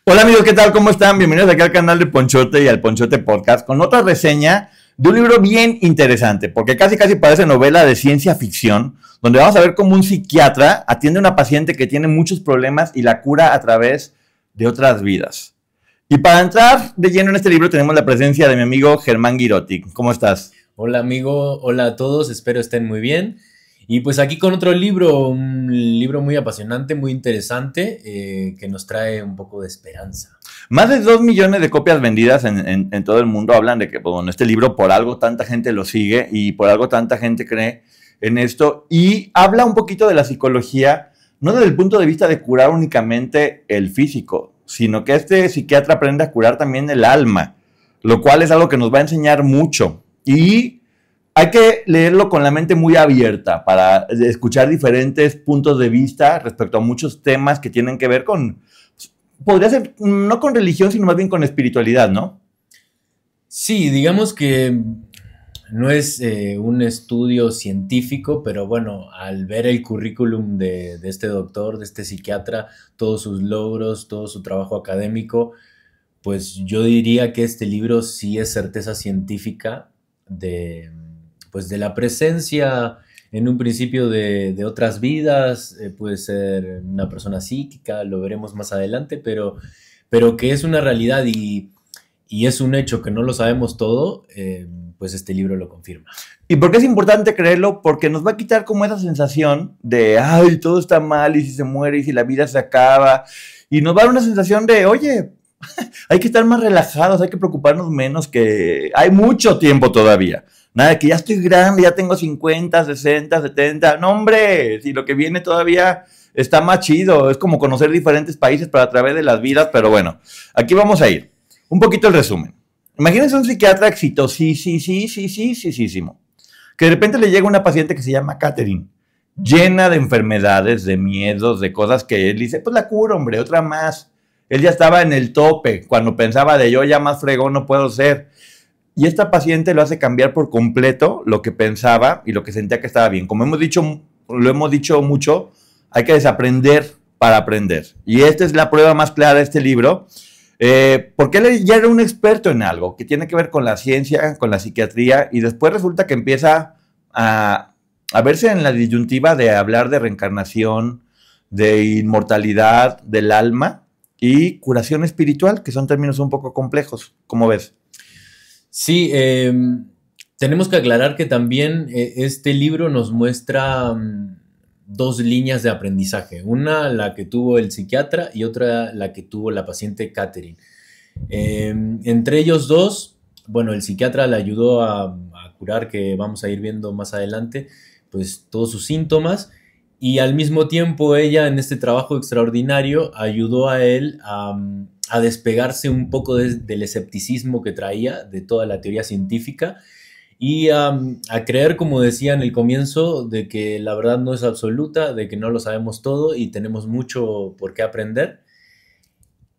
Hola amigos, ¿qué tal? ¿Cómo están? Bienvenidos aquí al canal de Ponchote y al Ponchote Podcast con otra reseña de un libro bien interesante, porque casi parece novela de ciencia ficción, donde vamos a ver cómo un psiquiatra atiende a una paciente que tiene muchos problemas y la cura a través de otras vidas. Y para entrar de lleno en este libro tenemos la presencia de mi amigo Germán Girotti. ¿Cómo estás? Hola amigo, hola a todos, espero estén muy bien. Y pues aquí con otro libro, un libro muy apasionante, muy interesante, que nos trae un poco de esperanza. Más de 2 millones de copias vendidas en todo el mundo hablan de que, bueno, este libro por algo tanta gente lo sigue y por algo tanta gente cree en esto. Y habla un poquito de la psicología, no desde el punto de vista de curar únicamente el físico, sino que este psiquiatra aprende a curar también el alma, lo cual es algo que nos va a enseñar mucho. Y hay que leerlo con la mente muy abierta para escuchar diferentes puntos de vista respecto a muchos temas que tienen que ver con, podría ser no con religión, sino más bien con espiritualidad, ¿no? Sí, digamos que no es un estudio científico, pero bueno, al ver el currículum de este doctor, de este psiquiatra, todos sus logros, todo su trabajo académico, pues yo diría que este libro sí es certeza científica de, pues de la presencia en un principio de otras vidas, puede ser una persona psíquica, lo veremos más adelante, pero que es una realidad y es un hecho que no lo sabemos todo, pues este libro lo confirma. ¿Y por qué es importante creerlo? Porque nos va a quitar como esa sensación de, ay, todo está mal y si se muere y si la vida se acaba. Y nos va a dar una sensación de, oye, hay que estar más relajados, hay que preocuparnos menos, que hay mucho tiempo todavía. Nada de que ya estoy grande, ya tengo 50, 60, 70. No, hombre, si lo que viene todavía está más chido. Es como conocer diferentes países para a través de las vidas, pero bueno, aquí vamos a ir. Un poquito el resumen. Imagínense un psiquiatra exitosísimo, que de repente le llega una paciente que se llama Catherine, llena de enfermedades, de miedos, de cosas que él dice, pues la curo, hombre, otra más. Él ya estaba en el tope, cuando pensaba de yo ya más fregón no puedo ser. Y esta paciente lo hace cambiar por completo lo que pensaba y lo que sentía que estaba bien. Como lo hemos dicho mucho, hay que desaprender para aprender. Y esta es la prueba más clara de este libro, porque él ya era un experto en algo que tiene que ver con la ciencia, con la psiquiatría, y después resulta que empieza a verse en la disyuntiva de hablar de reencarnación, de inmortalidad del alma y curación espiritual, que son términos un poco complejos. ¿Cómo ves? Sí, tenemos que aclarar que también este libro nos muestra dos líneas de aprendizaje. Una, la que tuvo el psiquiatra, y otra, la que tuvo la paciente Catherine. Entre ellos dos, bueno, el psiquiatra le ayudó a curar, que vamos a ir viendo más adelante, pues todos sus síntomas, y al mismo tiempo ella en este trabajo extraordinario ayudó a él a despegarse un poco del escepticismo que traía de toda la teoría científica y a creer, como decía en el comienzo, de que la verdad no es absoluta, de que no lo sabemos todo y tenemos mucho por qué aprender.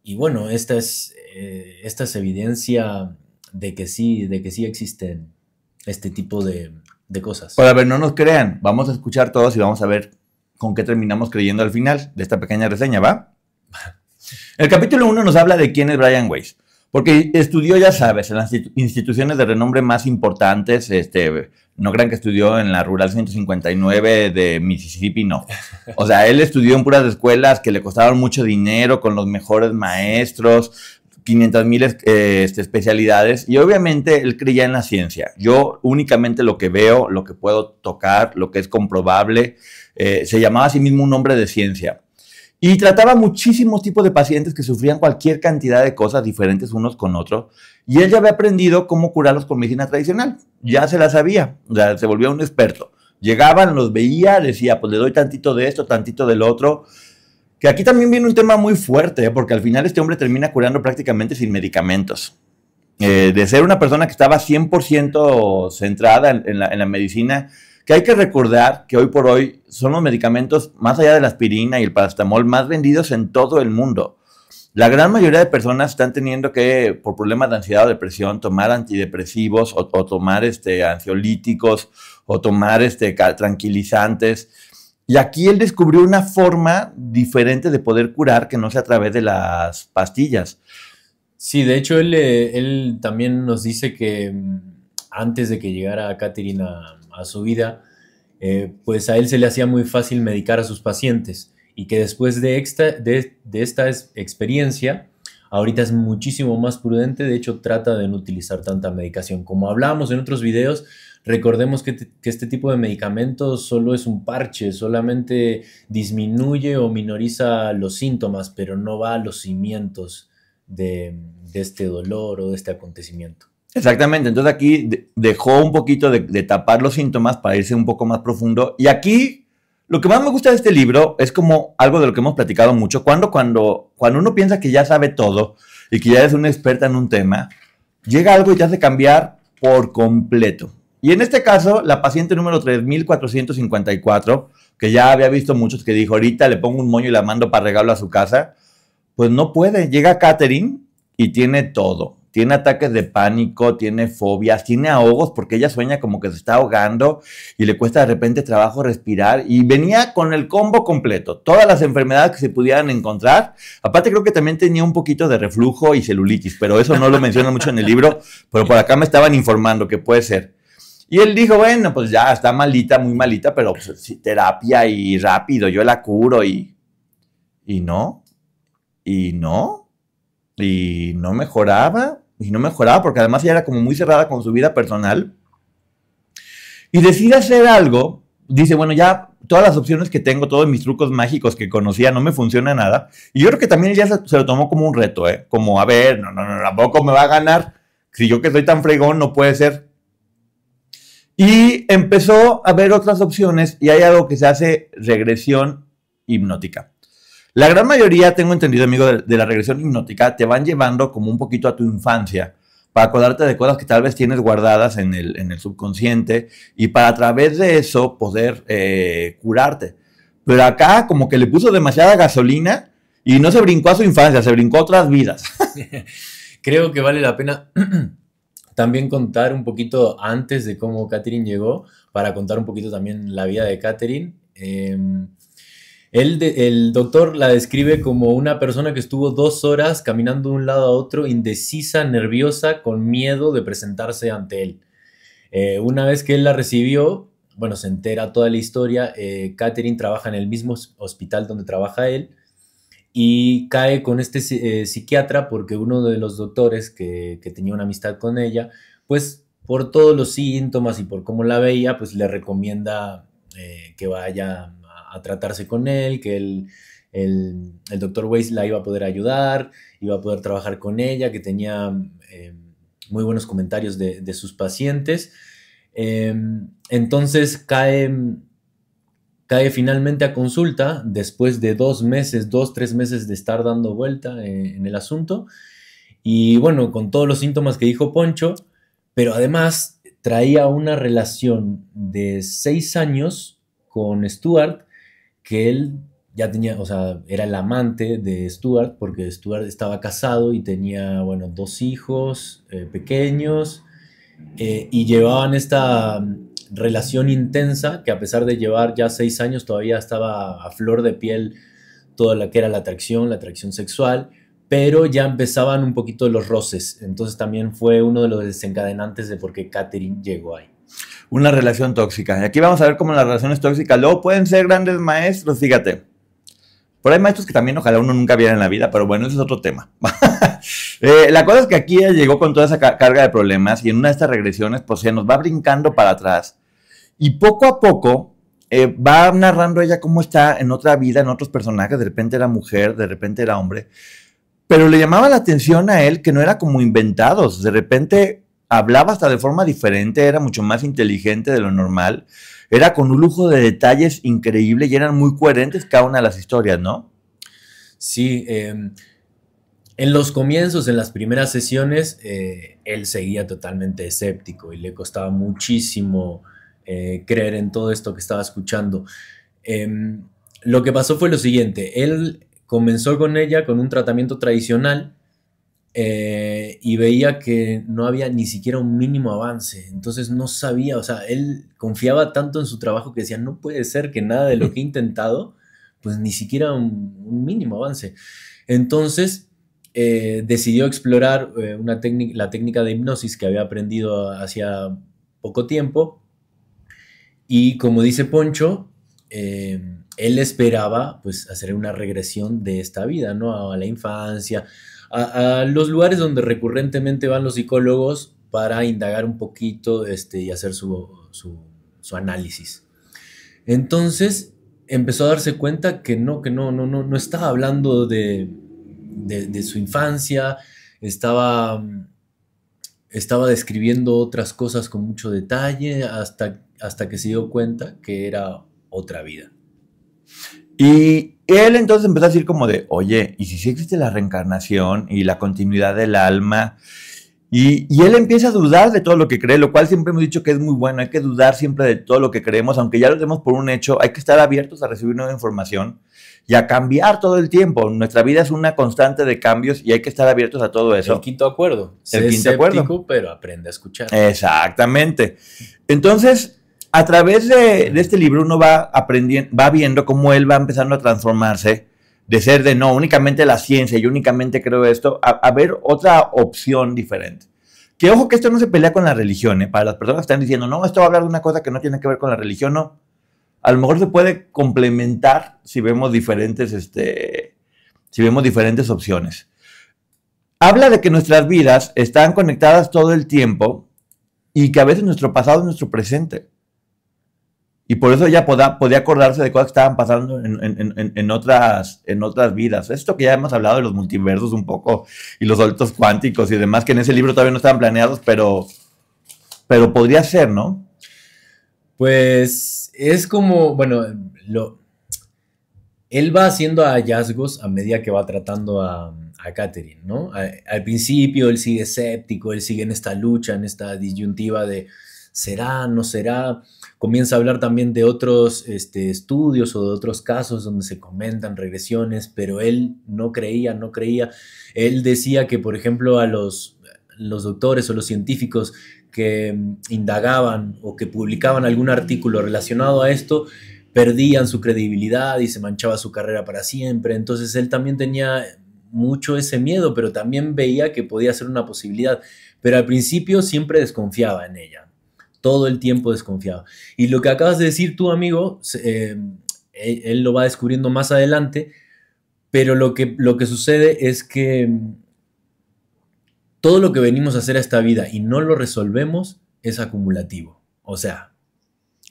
Y bueno, esta es evidencia de que sí existen este tipo de cosas. Pero a ver, no nos crean, vamos a escuchar todos y vamos a ver con qué terminamos creyendo al final de esta pequeña reseña, ¿va? El capítulo 1 nos habla de quién es Brian Weiss, porque estudió, ya sabes, en las instituciones de renombre más importantes. No crean que estudió en la Rural 159 de Mississippi, no. O sea, él estudió en puras escuelas que le costaban mucho dinero, con los mejores maestros, 500,000 especialidades, y obviamente él creía en la ciencia. Yo únicamente lo que veo, lo que puedo tocar, lo que es comprobable, se llamaba a sí mismo un hombre de ciencia. Y trataba muchísimos tipos de pacientes que sufrían cualquier cantidad de cosas diferentes unos con otros. Y él ya había aprendido cómo curarlos con medicina tradicional. Ya se la sabía. O sea, se volvió un experto. Llegaban, los veía, decía, pues le doy tantito de esto, tantito del otro. Que aquí también viene un tema muy fuerte, porque al final este hombre termina curando prácticamente sin medicamentos. De ser una persona que estaba 100% centrada en la medicina, que hay que recordar que hoy por hoy son los medicamentos, más allá de la aspirina y el paracetamol, más vendidos en todo el mundo. La gran mayoría de personas están teniendo que, por problemas de ansiedad o depresión, tomar antidepresivos o tomar ansiolíticos o tomar tranquilizantes. Y aquí él descubrió una forma diferente de poder curar que no sea a través de las pastillas. Sí, de hecho él también nos dice que antes de que llegara Catherine a su vida, pues a él se le hacía muy fácil medicar a sus pacientes y que después de esta experiencia, ahorita es muchísimo más prudente, de hecho trata de no utilizar tanta medicación. Como hablábamos en otros videos, recordemos que este tipo de medicamentos solo es un parche, solamente disminuye o minoriza los síntomas, pero no va a los cimientos de este dolor o de este acontecimiento. Exactamente, entonces aquí dejó un poquito de tapar los síntomas para irse un poco más profundo. Y aquí lo que más me gusta de este libro es como algo de lo que hemos platicado mucho. Cuando uno piensa que ya sabe todo y que ya es una experta en un tema, llega algo y te hace cambiar por completo. Y en este caso, la paciente número 3454, que ya había visto muchos que dijo, ahorita le pongo un moño y la mando para regalo a su casa, pues no puede. Llega Catherine y tiene todo. Tiene ataques de pánico, tiene fobias, tiene ahogos porque ella sueña como que se está ahogando y le cuesta de repente trabajo respirar. Y venía con el combo completo, todas las enfermedades que se pudieran encontrar. Aparte creo que también tenía un poquito de reflujo y celulitis, pero eso no lo menciona mucho en el libro, pero por acá me estaban informando que puede ser. Y él dijo, bueno, pues ya está malita, muy malita, pero pues, sí, terapia y rápido, yo la curo y no, y no, y no mejoraba. Y no mejoraba porque además ella era como muy cerrada con su vida personal. Y decide hacer algo. Dice, bueno, ya todas las opciones que tengo, todos mis trucos mágicos que conocía, no me funciona nada. Y yo creo que también ella se lo tomó como un reto, ¿eh? Como, a ver, no, tampoco me va a ganar. Si yo que soy tan fregón, no puede ser. Y empezó a ver otras opciones y hay algo que se hace regresión hipnótica. La gran mayoría, tengo entendido, amigo, de la regresión hipnótica, te van llevando como un poquito a tu infancia, para acordarte de cosas que tal vez tienes guardadas en el subconsciente y para a través de eso poder curarte. Pero acá como que le puso demasiada gasolina y no se brincó a su infancia, se brincó a otras vidas. Creo que vale la pena también contar un poquito antes de cómo Catherine llegó, para contar un poquito también la vida de Catherine. El doctor la describe como una persona que estuvo 2 horas caminando de un lado a otro, indecisa, nerviosa, con miedo de presentarse ante él. Una vez que él la recibió, bueno, se entera toda la historia. Catherine trabaja en el mismo hospital donde trabaja él y cae con este psiquiatra porque uno de los doctores que tenía una amistad con ella, pues por todos los síntomas y por cómo la veía, pues le recomienda que vaya a tratarse con él, que el doctor Weiss la iba a poder ayudar, iba a poder trabajar con ella, que tenía muy buenos comentarios de sus pacientes. Entonces cae finalmente a consulta después de 2 meses, 3 meses de estar dando vuelta en el asunto. Y bueno, con todos los síntomas que dijo Poncho, pero además traía una relación de 6 años con Stuart, que él ya tenía, o sea, era el amante de Stuart, porque Stuart estaba casado y tenía, bueno, 2 hijos pequeños, y llevaban esta relación intensa que a pesar de llevar ya 6 años todavía estaba a flor de piel toda la que era la atracción sexual, pero ya empezaban un poquito los roces. Entonces también fue uno de los desencadenantes de por qué Catherine llegó ahí. Una relación tóxica. Y aquí vamos a ver cómo las relaciones tóxicas luego pueden ser grandes maestros, fíjate. Por ahí hay maestros que también ojalá uno nunca viera en la vida, pero bueno, ese es otro tema. La cosa es que aquí ella llegó con toda esa carga de problemas y en una de estas regresiones pues se nos va brincando para atrás y poco a poco va narrando ella cómo está en otra vida, en otros personajes. De repente era mujer, de repente era hombre, pero le llamaba la atención a él que no era como inventados. De repente hablaba hasta de forma diferente, era mucho más inteligente de lo normal, era con un lujo de detalles increíble y eran muy coherentes cada una de las historias, ¿no? Sí, en los comienzos, en las primeras sesiones, él seguía totalmente escéptico y le costaba muchísimo creer en todo esto que estaba escuchando. Lo que pasó fue lo siguiente: él comenzó con ella con un tratamiento tradicional y veía que no había ni siquiera un mínimo avance. Entonces no sabía, o sea, él confiaba tanto en su trabajo que decía, no puede ser que nada de lo que he intentado, pues ni siquiera un mínimo avance. Entonces decidió explorar la técnica de hipnosis que había aprendido hacía poco tiempo. Y como dice Poncho, él esperaba pues hacer una regresión de esta vida, ¿no? A la infancia, a los lugares donde recurrentemente van los psicólogos para indagar un poquito y hacer su análisis. Entonces empezó a darse cuenta que no estaba hablando de su infancia, estaba describiendo otras cosas con mucho detalle hasta que se dio cuenta que era otra vida. Y él entonces empezó a decir como de, oye, ¿y si sí existe la reencarnación y la continuidad del alma? Y él empieza a dudar de todo lo que cree, lo cual siempre hemos dicho que es muy bueno. Hay que dudar siempre de todo lo que creemos, aunque ya lo demos por un hecho. Hay que estar abiertos a recibir nueva información y a cambiar todo el tiempo. Nuestra vida es una constante de cambios y hay que estar abiertos a todo eso. El quinto acuerdo. El quinto acuerdo. Pero aprende a escuchar. Exactamente. Entonces, a través de este libro uno va aprendiendo, va viendo cómo él va empezando a transformarse de ser de no, únicamente la ciencia, yo únicamente creo esto, a ver otra opción diferente. Que ojo que esto no se pelea con la religión, ¿eh? Para las personas que están diciendo, no, esto va a hablar de una cosa que no tiene que ver con la religión, no. A lo mejor se puede complementar si vemos diferentes opciones. Habla de que nuestras vidas están conectadas todo el tiempo y que a veces nuestro pasado es nuestro presente. Y por eso ella podía acordarse de cosas que estaban pasando en otras vidas. Esto que ya hemos hablado de los multiversos un poco y los saltos cuánticos y demás, que en ese libro todavía no estaban planeados, pero podría ser, ¿no? Pues es como, bueno, él va haciendo hallazgos a medida que va tratando a Catherine, ¿no? Al principio él sigue escéptico, él sigue en esta lucha, en esta disyuntiva de ¿será, no será? Comienza a hablar también de otros estudios o de otros casos donde se comentan regresiones, pero él no creía. Él decía que, por ejemplo, a los doctores o los científicos que indagaban o que publicaban algún artículo relacionado a esto, perdían su credibilidad y se manchaba su carrera para siempre. Entonces él también tenía mucho ese miedo, pero también veía que podía ser una posibilidad. Pero al principio siempre desconfiaba en ella. Todo el tiempo desconfiaba. Y lo que acabas de decir tú, amigo, él lo va descubriendo más adelante, pero lo que sucede es que todo lo que venimos a hacer a esta vida y no lo resolvemos es acumulativo. O sea...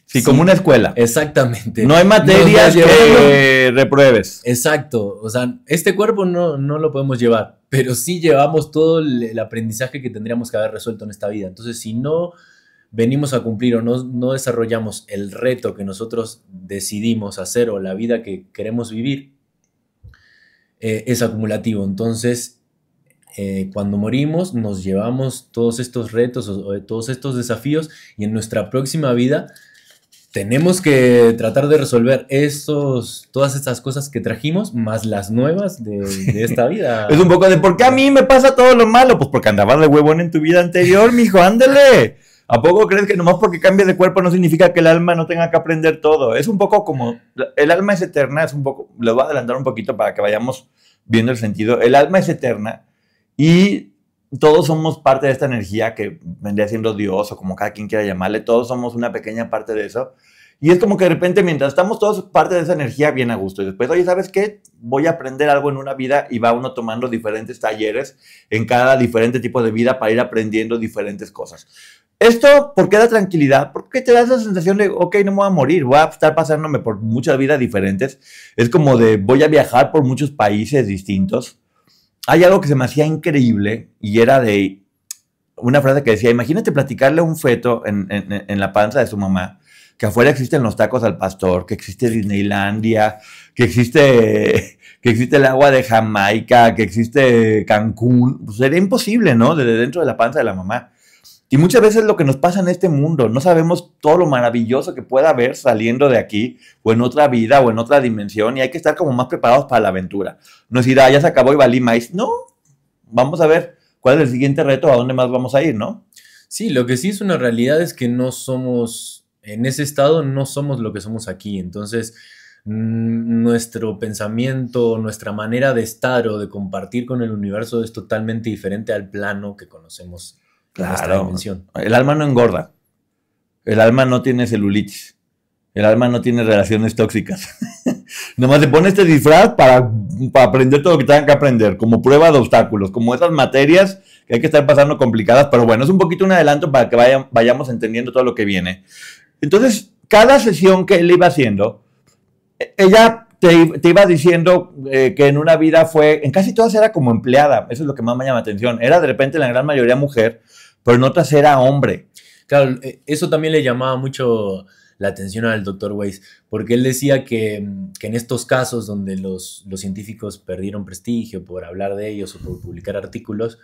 Sí, como una escuela. Exactamente. No hay materias que repruebes. Exacto. O sea, este cuerpo no lo podemos llevar, pero sí llevamos todo el aprendizaje que tendríamos que haber resuelto en esta vida. Entonces, si no venimos a cumplir o no desarrollamos el reto que nosotros decidimos hacer o la vida que queremos vivir, es acumulativo. Entonces, cuando morimos, nos llevamos todos estos retos o todos estos desafíos y en nuestra próxima vida tenemos que tratar de resolver todas estas cosas que trajimos, más las nuevas de esta vida. Es un poco de, ¿por qué a mí me pasa todo lo malo? Pues porque andabas de huevón en tu vida anterior, mijo, ándale. ¿A poco crees que nomás porque cambies de cuerpo no significa que el alma no tenga que aprender todo? Es un poco como, el alma es eterna, es un poco, les voy a adelantar un poquito para que vayamos viendo el sentido. El alma es eterna y todos somos parte de esta energía que vendría siendo Dios o como cada quien quiera llamarle, todos somos una pequeña parte de eso. Y es como que de repente, mientras estamos todos parte de esa energía, bien a gusto. Y después, oye, ¿sabes qué? Voy a aprender algo en una vida y va uno tomando diferentes talleres en cada diferente tipo de vida para ir aprendiendo diferentes cosas. Esto, ¿por qué da tranquilidad? Porque te da esa sensación de, ok, no me voy a morir, voy a estar pasándome por muchas vidas diferentes. Es como de, voy a viajar por muchos países distintos. Hay algo que se me hacía increíble y era de una frase que decía, imagínate platicarle a un feto en la panza de su mamá que afuera existen los tacos al pastor, que existe Disneylandia, que existe el agua de Jamaica, que existe Cancún. Pues sería imposible, ¿no? Desde dentro de la panza de la mamá. Y muchas veces lo que nos pasa en este mundo, no sabemos todo lo maravilloso que pueda haber saliendo de aquí, o en otra vida, o en otra dimensión, y hay que estar como más preparados para la aventura. No decir, ya se acabó y valí más. No, vamos a ver cuál es el siguiente reto, a dónde más vamos a ir, ¿no? Sí, lo que sí es una realidad es que no somos, en ese estado no somos lo que somos aquí. Entonces, nuestro pensamiento, nuestra manera de estar o de compartir con el universo es totalmente diferente al plano que conocemos en nuestra dimensión. El alma no engorda. El alma no tiene celulitis. El alma no tiene relaciones tóxicas. Nomás se pone este disfraz para aprender todo lo que tengan que aprender, como prueba de obstáculos, como esas materias que hay que estar pasando complicadas, pero bueno, es un poquito un adelanto para que vayamos entendiendo todo lo que viene. Entonces, cada sesión que él iba haciendo, ella te iba diciendo que en una vida en casi todas era como empleada, eso es lo que más me llama la atención, era de repente la gran mayoría mujer, pero en otras era hombre. Claro, eso también le llamaba mucho la atención al Dr. Weiss, porque él decía que en estos casos donde los científicos perdieron prestigio por hablar de ellos o por publicar artículos,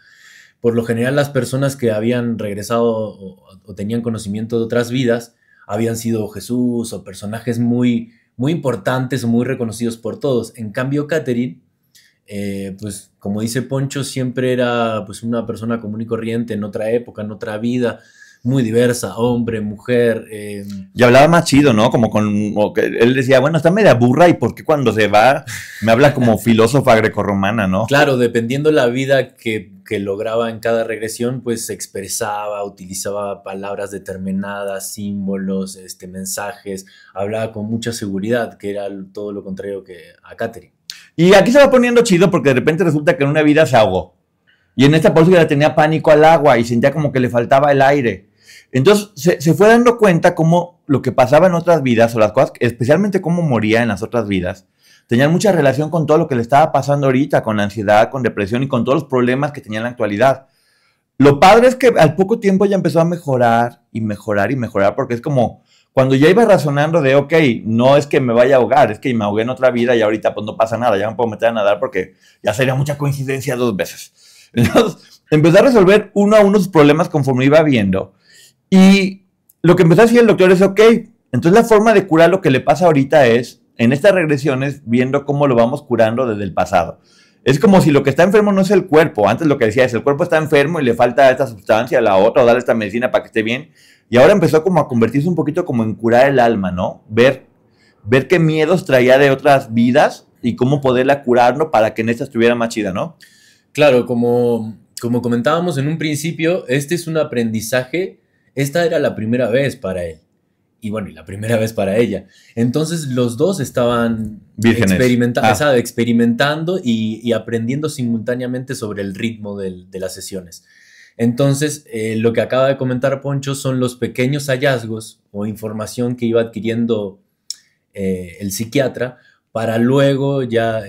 por lo general las personas que habían regresado o tenían conocimiento de otras vidas habían sido Jesús o personajes muy, muy importantes o muy reconocidos por todos. En cambio, Catherine, pues como dice Poncho, siempre era pues una persona común y corriente en otra época, en otra vida, muy diversa, hombre, mujer. Y hablaba más chido, ¿no? Como que él decía, bueno, está media burra y por qué cuando se va me habla como filósofa grecorromana, ¿no? Claro, dependiendo la vida que lograba en cada regresión, pues se expresaba, utilizaba palabras determinadas, símbolos, mensajes, hablaba con mucha seguridad, que era todo lo contrario que a Catherine. Y aquí se va poniendo chido porque de repente resulta que en una vida se ahogó. Y en esta por eso le tenía pánico al agua y sentía como que le faltaba el aire. Entonces se fue dando cuenta cómo lo que pasaba en otras vidas, o las cosas, especialmente cómo moría en las otras vidas, tenían mucha relación con todo lo que le estaba pasando ahorita, con la ansiedad, con depresión y con todos los problemas que tenía en la actualidad. Lo padre es que al poco tiempo ya empezó a mejorar y mejorar y mejorar, porque es como cuando ya iba razonando de, ok, no es que me vaya a ahogar, es que me ahogué en otra vida y ahorita pues no pasa nada, ya me puedo meter a nadar porque ya sería mucha coincidencia 2 veces. Entonces empezó a resolver uno a uno sus problemas conforme iba viendo. Y lo que empezó a decir el doctor es, ok, entonces la forma de curar lo que le pasa ahorita es, en estas regresiones, viendo cómo lo vamos curando desde el pasado. Es como si lo que está enfermo no es el cuerpo. Antes lo que decía es, el cuerpo está enfermo y le falta esta sustancia, la otra, o darle esta medicina para que esté bien. Y ahora empezó como a convertirse un poquito como en curar el alma, ¿no? Ver qué miedos traía de otras vidas y cómo poderla curarnos para que en esta estuviera más chida, ¿no? Claro, como comentábamos en un principio, este es un aprendizaje. Esta era la primera vez para él. Y bueno, y la primera vez para ella. Entonces los dos estaban experimentando y aprendiendo simultáneamente sobre el ritmo de las sesiones. Entonces, lo que acaba de comentar Poncho son los pequeños hallazgos o información que iba adquiriendo el psiquiatra para luego ya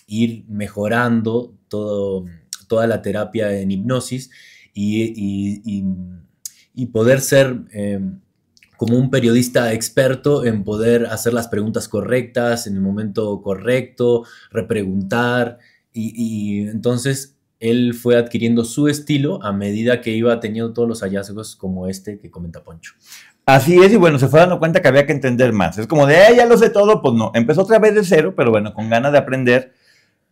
ir mejorando toda la terapia en hipnosis y poder ser como un periodista experto en poder hacer las preguntas correctas en el momento correcto, repreguntar y entonces él fue adquiriendo su estilo a medida que iba teniendo todos los hallazgos como este que comenta Poncho. Así es, y bueno, se fue dando cuenta que había que entender más. Es como de, ya lo sé todo, pues no. Empezó otra vez de cero, pero bueno, con ganas de aprender.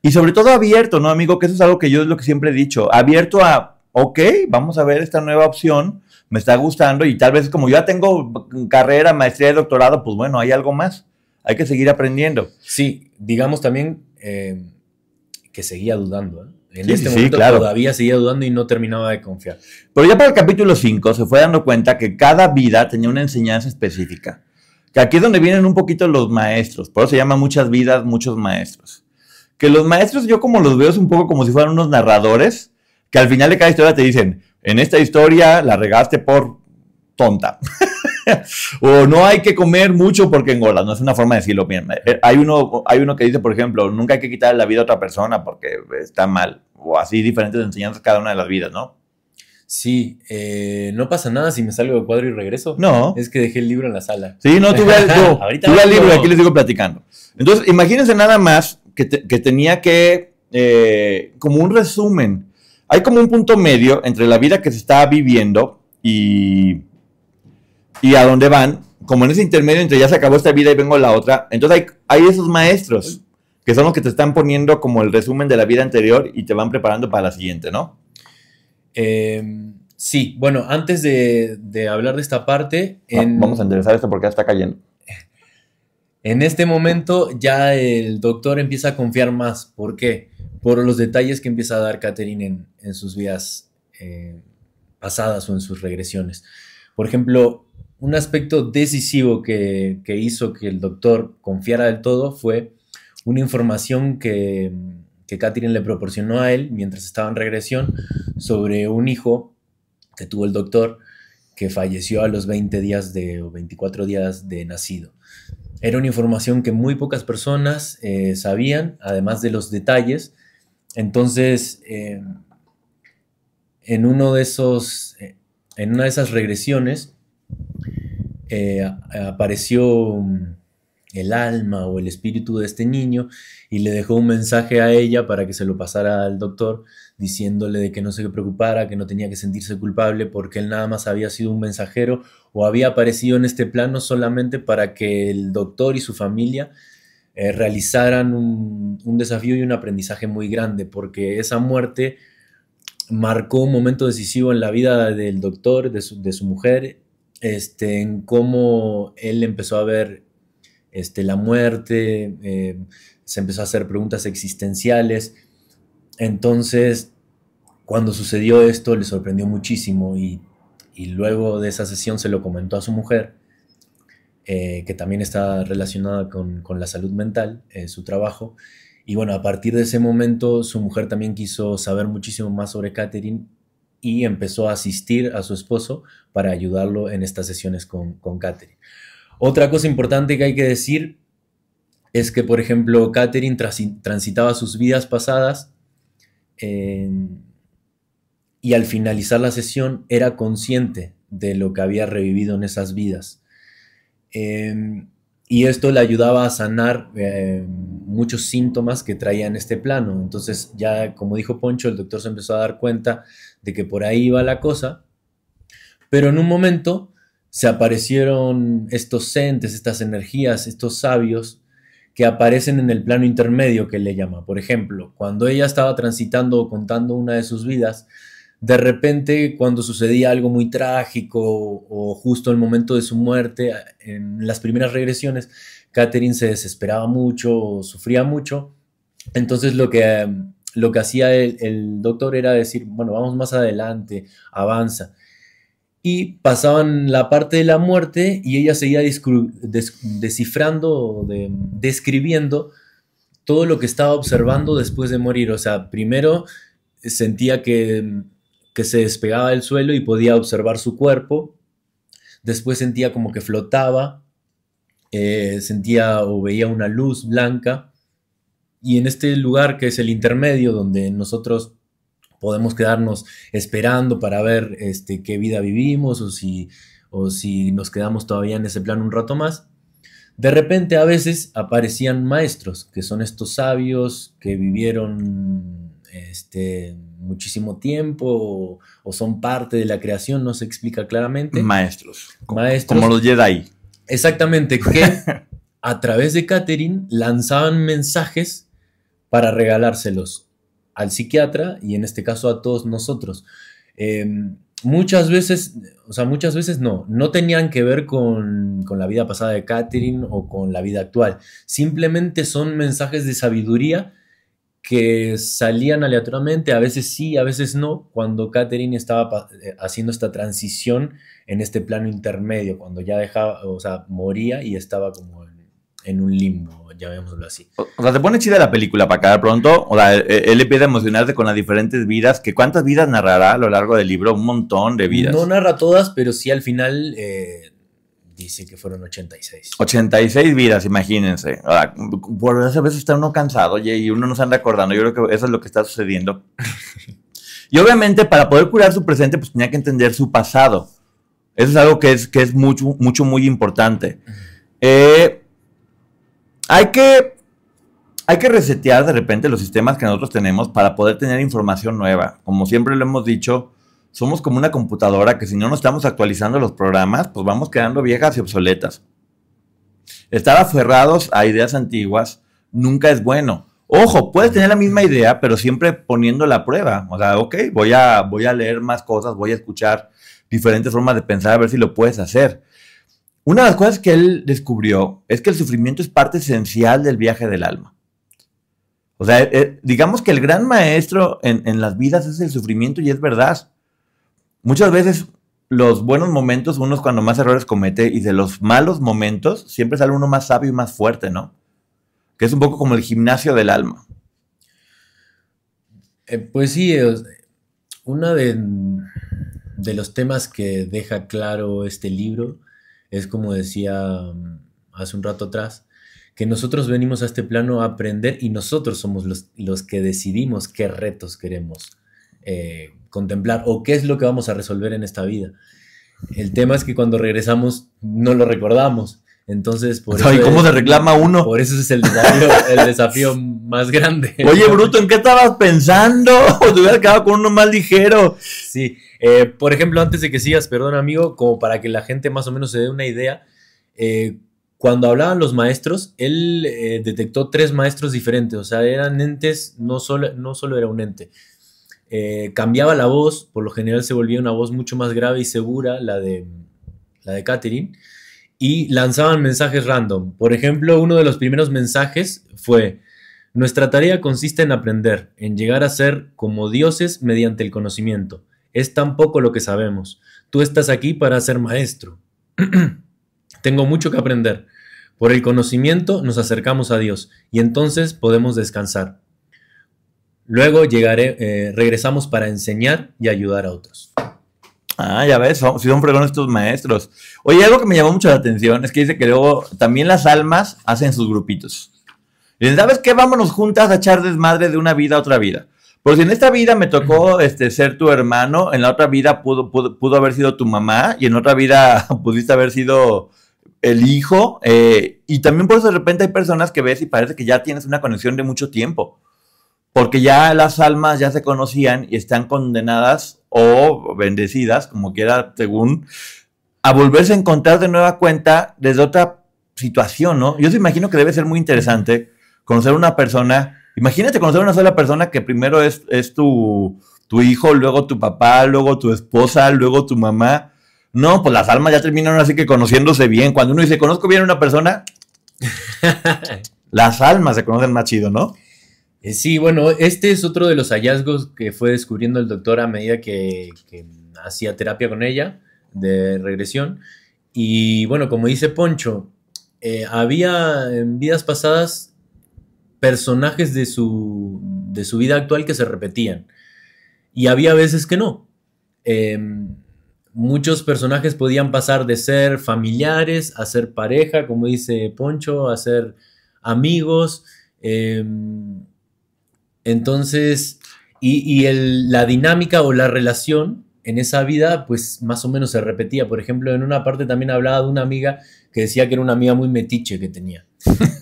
Y sobre todo abierto, ¿no, amigo? Que eso es algo que yo es lo que siempre he dicho. Abierto a, ok, vamos a ver esta nueva opción, me está gustando y tal vez como yo ya tengo carrera, maestría y doctorado, pues bueno, hay algo más. Hay que seguir aprendiendo. Sí, digamos también que seguía dudando, ¿eh? En este momento claro. Todavía seguía dudando y no terminaba de confiar. Pero ya para el capítulo 5 se fue dando cuenta que cada vida tenía una enseñanza específica. Que aquí es donde vienen un poquito los maestros. Por eso se llama muchas vidas, muchos maestros. Que los maestros yo como los veo es un poco como si fueran unos narradores que al final de cada historia te dicen, en esta historia la regaste por tonta. O no hay que comer mucho porque engordas, no es una forma de decirlo bien. Hay uno que dice, por ejemplo, nunca hay que quitar la vida a otra persona porque está mal. O así diferentes enseñanzas cada una de las vidas, ¿no? Sí, no pasa nada si me salgo del cuadro y regreso. No. Es que dejé el libro en la sala. Sí, no, tú ve el libro y aquí les sigo platicando. Entonces, imagínense nada más que tenía que, como un resumen, hay como un punto medio entre la vida que se está viviendo y a dónde van, como en ese intermedio entre ya se acabó esta vida y vengo a la otra. Entonces hay esos maestros que son los que te están poniendo como el resumen de la vida anterior y te van preparando para la siguiente, ¿no? Sí, bueno, antes de hablar de esta parte, Vamos a enderezar esto porque ya está cayendo. en este momento ya el doctor empieza a confiar más. ¿Por qué? Por los detalles que empieza a dar Catherine en sus vidas pasadas o en sus regresiones. Por ejemplo, un aspecto decisivo que hizo que el doctor confiara del todo fue una información que Catherine le proporcionó a él mientras estaba en regresión sobre un hijo que tuvo el doctor que falleció a los 20 días o 24 días de nacido. Era una información que muy pocas personas sabían, además de los detalles. Entonces, en una de esas regresiones apareció el alma o el espíritu de este niño y le dejó un mensaje a ella para que se lo pasara al doctor, diciéndole de que no se preocupara, que no tenía que sentirse culpable porque él nada más había sido un mensajero o había aparecido en este plano solamente para que el doctor y su familia realizaran un desafío y un aprendizaje muy grande, porque esa muerte marcó un momento decisivo en la vida del doctor, de su mujer, en cómo él empezó a ver la muerte, se empezó a hacer preguntas existenciales. Entonces, cuando sucedió esto, le sorprendió muchísimo y luego de esa sesión se lo comentó a su mujer, que también está relacionada con la salud mental, su trabajo. Y bueno, a partir de ese momento su mujer también quiso saber muchísimo más sobre Catherine y empezó a asistir a su esposo para ayudarlo en estas sesiones con Catherine. Otra cosa importante que hay que decir es que, por ejemplo, Catherine transitaba sus vidas pasadas y al finalizar la sesión era consciente de lo que había revivido en esas vidas. Y esto le ayudaba a sanar muchos síntomas que traía en este plano. Entonces ya, como dijo Poncho, el doctor se empezó a dar cuenta de que por ahí iba la cosa, pero en un momento se aparecieron estos entes, estas energías, estos sabios que aparecen en el plano intermedio que le llama. Por ejemplo, cuando ella estaba transitando o contando una de sus vidas, de repente cuando sucedía algo muy trágico o justo en el momento de su muerte, en las primeras regresiones, Catherine se desesperaba mucho o sufría mucho. Entonces lo que hacía el doctor era decir, bueno, vamos más adelante, avanza. Y pasaban la parte de la muerte y ella seguía descifrando, describiendo todo lo que estaba observando después de morir. O sea, primero sentía que se despegaba del suelo y podía observar su cuerpo. Después sentía como que flotaba, sentía o veía una luz blanca. Y en este lugar que es el intermedio, donde nosotros podemos quedarnos esperando para ver qué vida vivimos o si nos quedamos todavía en ese plano un rato más. De repente a veces aparecían maestros, que son estos sabios que vivieron muchísimo tiempo o son parte de la creación, no se explica claramente. Maestros. Como los Jedi. Exactamente, que a través de Catherine lanzaban mensajes para regalárselos al psiquiatra y en este caso a todos nosotros. Muchas veces no tenían que ver con la vida pasada de Catherine o con la vida actual. Simplemente son mensajes de sabiduría que salían aleatoriamente, a veces sí, a veces no, cuando Catherine estaba haciendo esta transición en este plano intermedio, cuando ya moría y estaba como en un limbo, llamémoslo así. O sea, se pone chida la película para acabar pronto. O sea, él empieza a emocionarse con las diferentes vidas. ¿Que cuántas vidas narrará a lo largo del libro? Un montón de vidas. No narra todas, pero sí al final dice que fueron 86. 86 vidas, imagínense. Ahora, por esas veces está uno cansado, oye, y uno no se anda acordando. Yo creo que eso es lo que está sucediendo. Y obviamente, para poder curar su presente, pues tenía que entender su pasado. Eso es algo que es muy importante. Hay que resetear de repente los sistemas que nosotros tenemos para poder tener información nueva. Como siempre lo hemos dicho, somos como una computadora que si no nos estamos actualizando los programas, pues vamos quedando viejas y obsoletas. Estar aferrados a ideas antiguas nunca es bueno. Ojo, puedes tener la misma idea, pero siempre poniéndola a prueba. O sea, ok, voy a leer más cosas, voy a escuchar diferentes formas de pensar, a ver si lo puedes hacer. Una de las cosas que él descubrió es que el sufrimiento es parte esencial del viaje del alma. O sea, digamos que el gran maestro en las vidas es el sufrimiento y es verdad. Muchas veces los buenos momentos, uno es cuando más errores comete, y de los malos momentos siempre sale uno más sabio y más fuerte, ¿no? Que es un poco como el gimnasio del alma. Pues sí, uno de los temas que deja claro este libro es, como decía hace un rato atrás, que nosotros venimos a este plano a aprender y nosotros somos los que decidimos qué retos queremos contemplar o qué es lo que vamos a resolver en esta vida. El tema es que cuando regresamos no lo recordamos. Entonces, por eso. ¿Y cómo se reclama uno? Por eso es el desafío más grande. Oye, bruto, ¿en qué estabas pensando? O te hubieras quedado con uno más ligero. Sí, por ejemplo, antes de que sigas, perdón, amigo, como para que la gente más o menos se dé una idea, cuando hablaban los maestros, él detectó 3 maestros diferentes, o sea, eran entes, no solo era un ente. Cambiaba la voz, por lo general se volvía una voz mucho más grave y segura, la de Catherine, y lanzaban mensajes random. Por ejemplo, uno de los primeros mensajes fue: nuestra tarea consiste en aprender, en llegar a ser como dioses mediante el conocimiento. Es tan poco lo que sabemos. Tú estás aquí para ser maestro. Tengo mucho que aprender. Por el conocimiento nos acercamos a Dios y entonces podemos descansar. Luego regresamos para enseñar y ayudar a otros. Ah, ya ves, si son fregones estos maestros. Oye, algo que me llamó mucho la atención es que dice que luego también las almas hacen sus grupitos. Y dicen, ¿sabes qué? Vámonos juntas a echar desmadre de una vida a otra vida. Porque si en esta vida me tocó ser tu hermano, en la otra vida pudo haber sido tu mamá, y en otra vida pudiste haber sido el hijo. Y también por eso de repente hay personas que ves y parece que ya tienes una conexión de mucho tiempo. Porque ya las almas ya se conocían y están condenadas o bendecidas, como quiera, según, a volverse a encontrar de nueva cuenta desde otra situación, ¿no? Yo te imagino que debe ser muy interesante conocer a una persona. Imagínate conocer a una sola persona que primero es tu hijo, luego tu papá, luego tu esposa, luego tu mamá. No, pues las almas ya terminaron así que conociéndose bien. Cuando uno dice, conozco bien a una persona, las almas se conocen más chido, ¿no? Sí, bueno, este es otro de los hallazgos que fue descubriendo el doctor a medida que hacía terapia con ella, de regresión. Y bueno, como dice Poncho, había en vidas pasadas personajes de su vida actual que se repetían. Y había veces que no. Muchos personajes podían pasar de ser familiares a ser pareja, como dice Poncho, a ser amigos. Entonces, la dinámica o la relación en esa vida, pues más o menos se repetía. Por ejemplo, en una parte también hablaba de una amiga que decía que era una amiga muy metiche que tenía.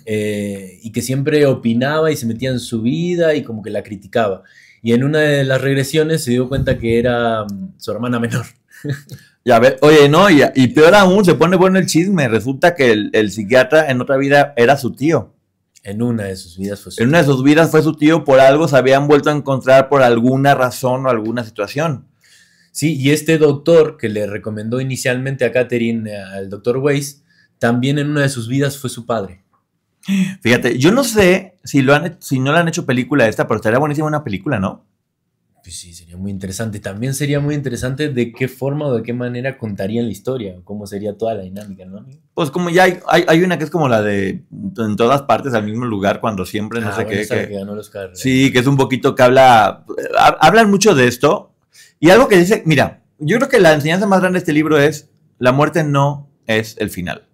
Y que siempre opinaba y se metía en su vida y como que la criticaba. Y en una de las regresiones se dio cuenta que era su hermana menor. Ya ves, oye, no, y peor aún, se pone bueno el chisme. Resulta que el psiquiatra en otra vida era su tío. En una de sus vidas fue su tío. En una de sus vidas fue su tío, por algo se habían vuelto a encontrar por alguna razón o alguna situación. Sí, y este doctor que le recomendó inicialmente a Catherine, al doctor Weiss, también en una de sus vidas fue su padre. Fíjate, yo no sé si no le han hecho película esta, pero estaría buenísima una película, ¿no? Pues sí, sería muy interesante. También sería muy interesante de qué forma o de qué manera contarían la historia, cómo sería toda la dinámica, ¿no? Pues como ya hay una que es como la de en todas partes al mismo lugar cuando siempre no sé bueno, qué. esa que ganó los Oscar. Sí, que es un poquito que hablan mucho de esto. Y algo que dice, mira, yo creo que la enseñanza más grande de este libro es: la muerte no es el final.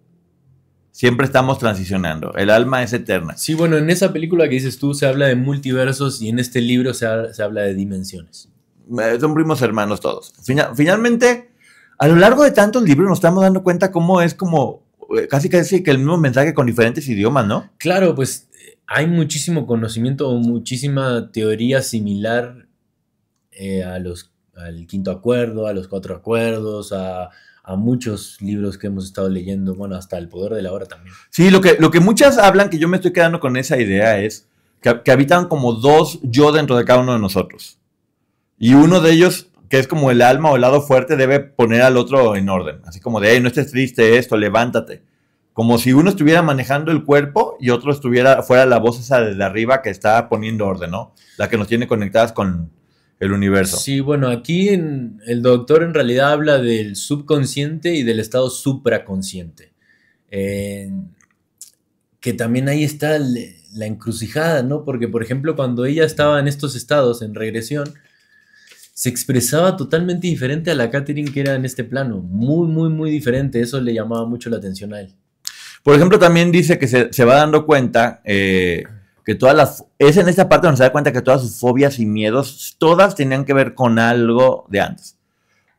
Siempre estamos transicionando. El alma es eterna. Sí, bueno, en esa película que dices tú se habla de multiversos y en este libro se habla de dimensiones. Son primos hermanos todos. Finalmente, a lo largo de tantos libros nos estamos dando cuenta cómo es como casi que el mismo mensaje con diferentes idiomas, ¿no? Claro, pues hay muchísimo conocimiento o muchísima teoría similar al quinto acuerdo, a los 4 acuerdos, a muchos libros que hemos estado leyendo, bueno, hasta El poder de la hora también. Sí, lo que muchas hablan, que yo me estoy quedando con esa idea, es que habitan como dos yo dentro de cada uno de nosotros. Y uno de ellos, que es como el alma o el lado fuerte, debe poner al otro en orden. Así como de, hey, no estés triste esto, levántate. Como si uno estuviera manejando el cuerpo y otro fuera la voz esa de arriba que está poniendo orden, ¿no? La que nos tiene conectadas con el universo. Sí, bueno, aquí el doctor en realidad habla del subconsciente y del estado supraconsciente. Que también ahí está la encrucijada, ¿no? Porque, por ejemplo, cuando ella estaba en estos estados, en regresión, se expresaba totalmente diferente a la Catherine que era en este plano. Muy, muy, muy diferente. Eso le llamaba mucho la atención a él. Por ejemplo, también dice que se va dando cuenta que es en esta parte donde se da cuenta que todas sus fobias y miedos, todas tenían que ver con algo de antes.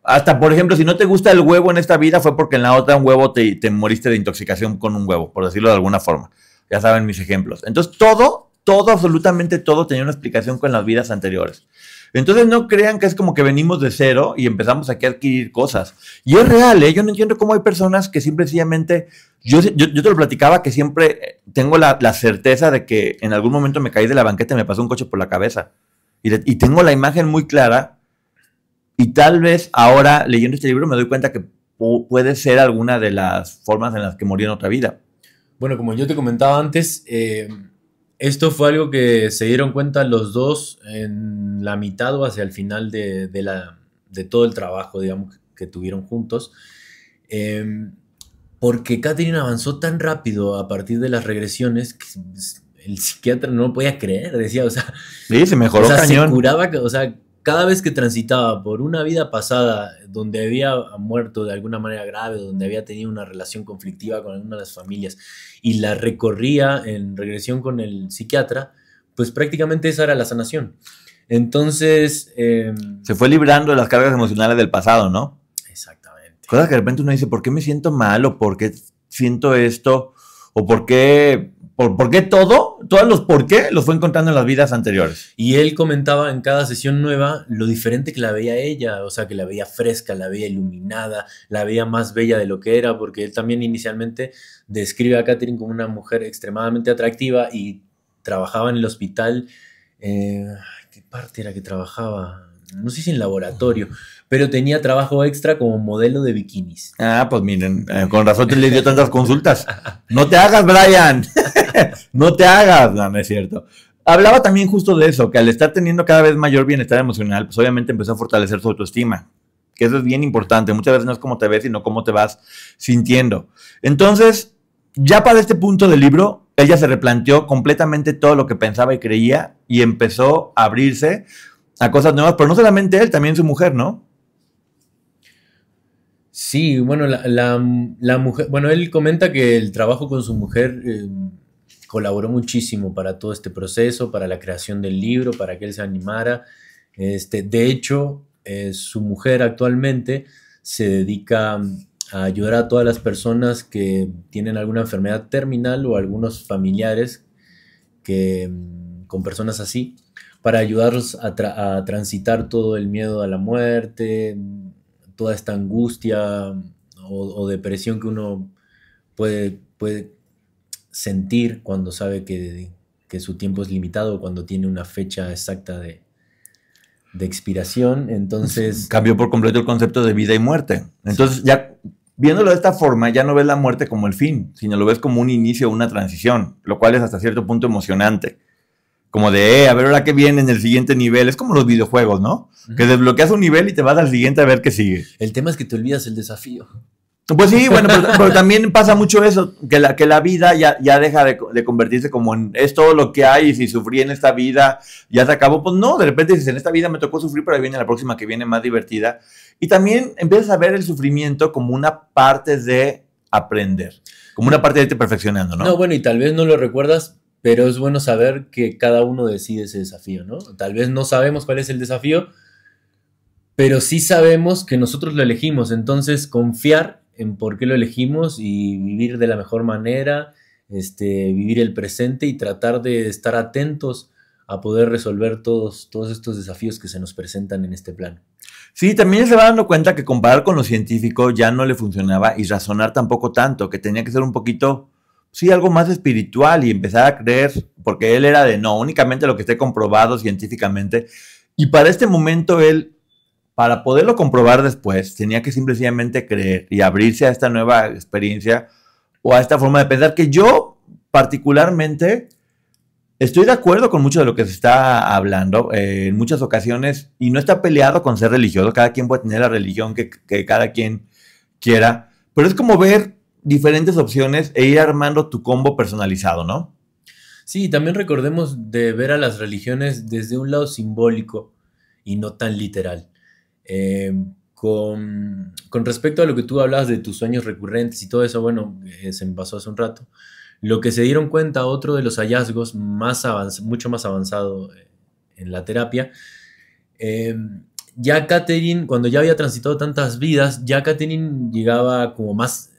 Hasta, por ejemplo, si no te gusta el huevo en esta vida, fue porque en la otra un huevo te moriste de intoxicación con un huevo, por decirlo de alguna forma. Ya saben mis ejemplos. Entonces, todo, absolutamente todo tenía una explicación con las vidas anteriores. Entonces, no crean que es como que venimos de cero y empezamos aquí a adquirir cosas. Y es real, ¿eh? Yo no entiendo cómo hay personas que sencillamente... Yo te lo platicaba que siempre tengo la certeza de que en algún momento me caí de la banqueta y me pasó un coche por la cabeza. Y tengo la imagen muy clara. Y tal vez ahora, leyendo este libro, me doy cuenta que puede ser alguna de las formas en las que morí en otra vida. Bueno, como yo te comentaba antes, esto fue algo que se dieron cuenta los dos en la mitad o hacia el final de todo el trabajo, digamos, que tuvieron juntos. Porque Catherine avanzó tan rápido a partir de las regresiones que el psiquiatra no lo podía creer, decía, o sea... Sí, se mejoró cañón. Se curaba, o sea, cada vez que transitaba por una vida pasada donde había muerto de alguna manera grave, donde había tenido una relación conflictiva con alguna de las familias y la recorría en regresión con el psiquiatra, pues prácticamente esa era la sanación. Entonces... se fue librando de las cargas emocionales del pasado, ¿no? Exactamente. Cosas que de repente uno dice, ¿por qué me siento mal? ¿O por qué siento esto? ¿O por qué todos los por qué los fue encontrando en las vidas anteriores? Y él comentaba en cada sesión nueva lo diferente que la veía ella, o sea, que la veía fresca, la veía iluminada, la veía más bella de lo que era, porque él también inicialmente describe a Catherine como una mujer extremadamente atractiva y trabajaba en el hospital. ¿Qué parte era que trabajaba? No sé si en laboratorio, pero tenía trabajo extra como modelo de bikinis. Ah, pues miren, con razón te le dio tantas consultas. No te hagas, Brian. No te hagas. No es cierto. Hablaba también justo de eso, que al estar teniendo cada vez mayor bienestar emocional, pues obviamente empezó a fortalecer su autoestima. Que eso es bien importante. Muchas veces no es cómo te ves, sino cómo te vas sintiendo. Entonces, ya para este punto del libro, ella se replanteó completamente todo lo que pensaba y creía y empezó a abrirse a cosas nuevas, pero no solamente él, también su mujer, ¿no? Sí, bueno, la mujer, bueno, él comenta que el trabajo con su mujer colaboró muchísimo para todo este proceso, para la creación del libro, para que él se animara. De hecho, su mujer actualmente se dedica a ayudar a todas las personas que tienen alguna enfermedad terminal o algunos familiares con personas así, para ayudarlos a transitar todo el miedo a la muerte, toda esta angustia o depresión que uno puede sentir cuando sabe que su tiempo es limitado, cuando tiene una fecha exacta de expiración. Entonces... cambió por completo el concepto de vida y muerte. Entonces, ya viéndolo de esta forma, ya no ves la muerte como el fin, sino lo ves como un inicio, una transición, lo cual es hasta cierto punto emocionante. Como de, a ver ahora qué viene en el siguiente nivel. Es como los videojuegos, ¿no? Uh-huh. Que desbloqueas un nivel y te vas al siguiente a ver qué sigue. El tema es que te olvidas el desafío. Pues sí, bueno, pero también pasa mucho eso, que la vida ya deja de convertirse como en es todo lo que hay y si sufrí en esta vida ya se acabó. Pues no, de repente dices, en esta vida me tocó sufrir, pero ahí viene la próxima que viene más divertida. Y también empiezas a ver el sufrimiento como una parte de aprender, como una parte de irte perfeccionando, ¿no? No, bueno, y tal vez no lo recuerdas, pero es bueno saber que cada uno decide ese desafío, ¿no? Tal vez no sabemos cuál es el desafío, pero sí sabemos que nosotros lo elegimos. Entonces, confiar en por qué lo elegimos y vivir de la mejor manera, vivir el presente y tratar de estar atentos a poder resolver todos estos desafíos que se nos presentan en este plano. Sí, también se va dando cuenta que comparar con lo científico ya no le funcionaba y razonar tampoco tanto, que tenía que ser un poquito sí, algo más espiritual y empezar a creer, porque él era de no, únicamente lo que esté comprobado científicamente. Y para este momento él, para poderlo comprobar después, tenía que simplemente creer y abrirse a esta nueva experiencia o a esta forma de pensar que yo particularmente estoy de acuerdo con mucho de lo que se está hablando en muchas ocasiones y no está peleado con ser religioso. Cada quien puede tener la religión que cada quien quiera, pero es como ver diferentes opciones e ir armando tu combo personalizado, ¿no? Sí, también recordemos de ver a las religiones desde un lado simbólico y no tan literal. Eh, con respecto a lo que tú hablabas de tus sueños recurrentes y todo eso, bueno, se me pasó hace un rato. Lo que se dieron cuenta, otro de los hallazgos mucho más avanzado en la terapia, ya Catherine, cuando ya había transitado tantas vidas, ya Catherine llegaba como más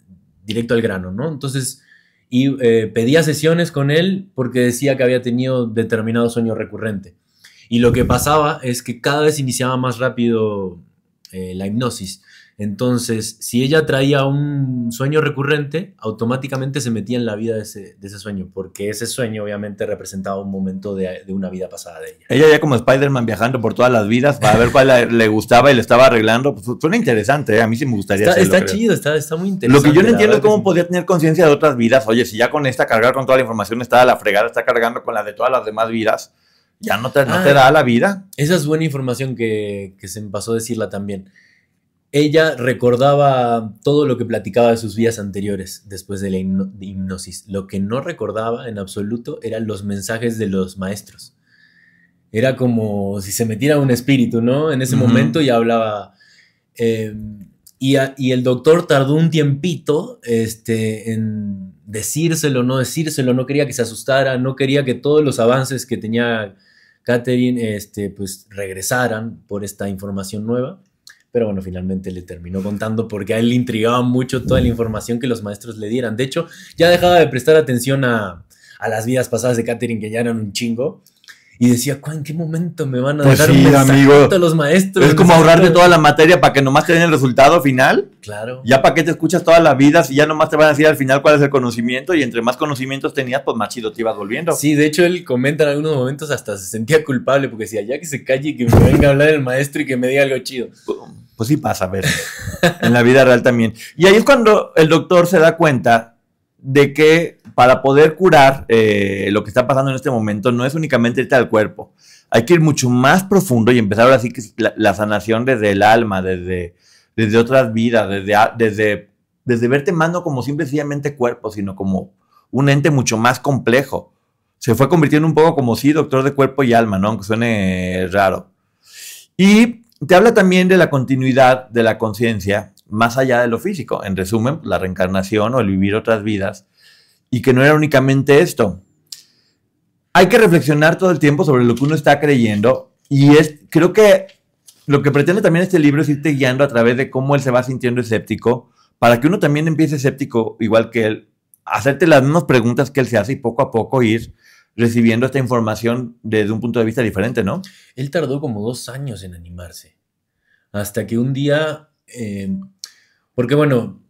directo al grano, ¿no? Entonces, pedía sesiones con él porque decía que había tenido determinado sueño recurrente. Y lo que pasaba es que cada vez iniciaba más rápido la hipnosis. Entonces, si ella traía un sueño recurrente, automáticamente se metía en la vida de ese sueño, porque ese sueño obviamente representaba un momento de una vida pasada de ella. Ella ya como Spider-Man viajando por todas las vidas para ver cuál le gustaba y le estaba arreglando. Pues, suena interesante, ¿eh? A mí sí me gustaría hacerlo. Está chido, está muy interesante. Lo que yo no entiendo es cómo podía tener conciencia de otras vidas. Oye, si ya con esta cargar con toda la información está a la fregada, está cargando con la de todas las demás vidas, ya no te da la vida. Esa es buena información que se me pasó decirla también. Ella recordaba todo lo que platicaba de sus vidas anteriores después de la hipnosis. Lo que no recordaba en absoluto eran los mensajes de los maestros. Era como si se metiera un espíritu, ¿no? En ese momento ya hablaba. Y el doctor tardó un tiempito en decírselo, no decírselo. No quería que se asustara, no quería que todos los avances que tenía Catherine pues regresaran por esta información nueva. Pero bueno, finalmente le terminó contando porque a él le intrigaba mucho toda la información que los maestros le dieran. De hecho, ya dejaba de prestar atención a las vidas pasadas de Catherine, que ya eran un chingo. Y decía, ¿en qué momento me van a dejar un mensajito a los maestros? Es como ahorrarte toda la materia para que nomás te den el resultado final. Claro. Ya para qué te escuchas toda la vida si ya nomás te van a decir al final cuál es el conocimiento y entre más conocimientos tenías, pues más chido te ibas volviendo. Sí, de hecho él comenta en algunos momentos hasta se sentía culpable porque decía, ya que se calle y que me venga a hablar el maestro y que me diga algo chido. Pues sí pasa, a ver, en la vida real también. Y ahí es cuando el doctor se da cuenta de que para poder curar lo que está pasando en este momento no es únicamente irte al cuerpo. Hay que ir mucho más profundo y empezar ahora sí que la sanación desde el alma, desde otras vidas, desde verte más no como simplemente cuerpo, sino como un ente mucho más complejo. Se fue convirtiendo un poco como sí, doctor de cuerpo y alma, ¿no? Aunque suene raro. Y te habla también de la continuidad de la conciencia más allá de lo físico. En resumen, la reencarnación o el vivir otras vidas. Y que no era únicamente esto. Hay que reflexionar todo el tiempo sobre lo que uno está creyendo. Y creo que lo que pretende también este libro es irte guiando a través de cómo él se va sintiendo escéptico, para que uno también empiece escéptico igual que él, hacerte las mismas preguntas que él se hace y poco a poco ir recibiendo esta información desde un punto de vista diferente, ¿no? Él tardó como 2 años en animarse. Hasta que un día... porque bueno,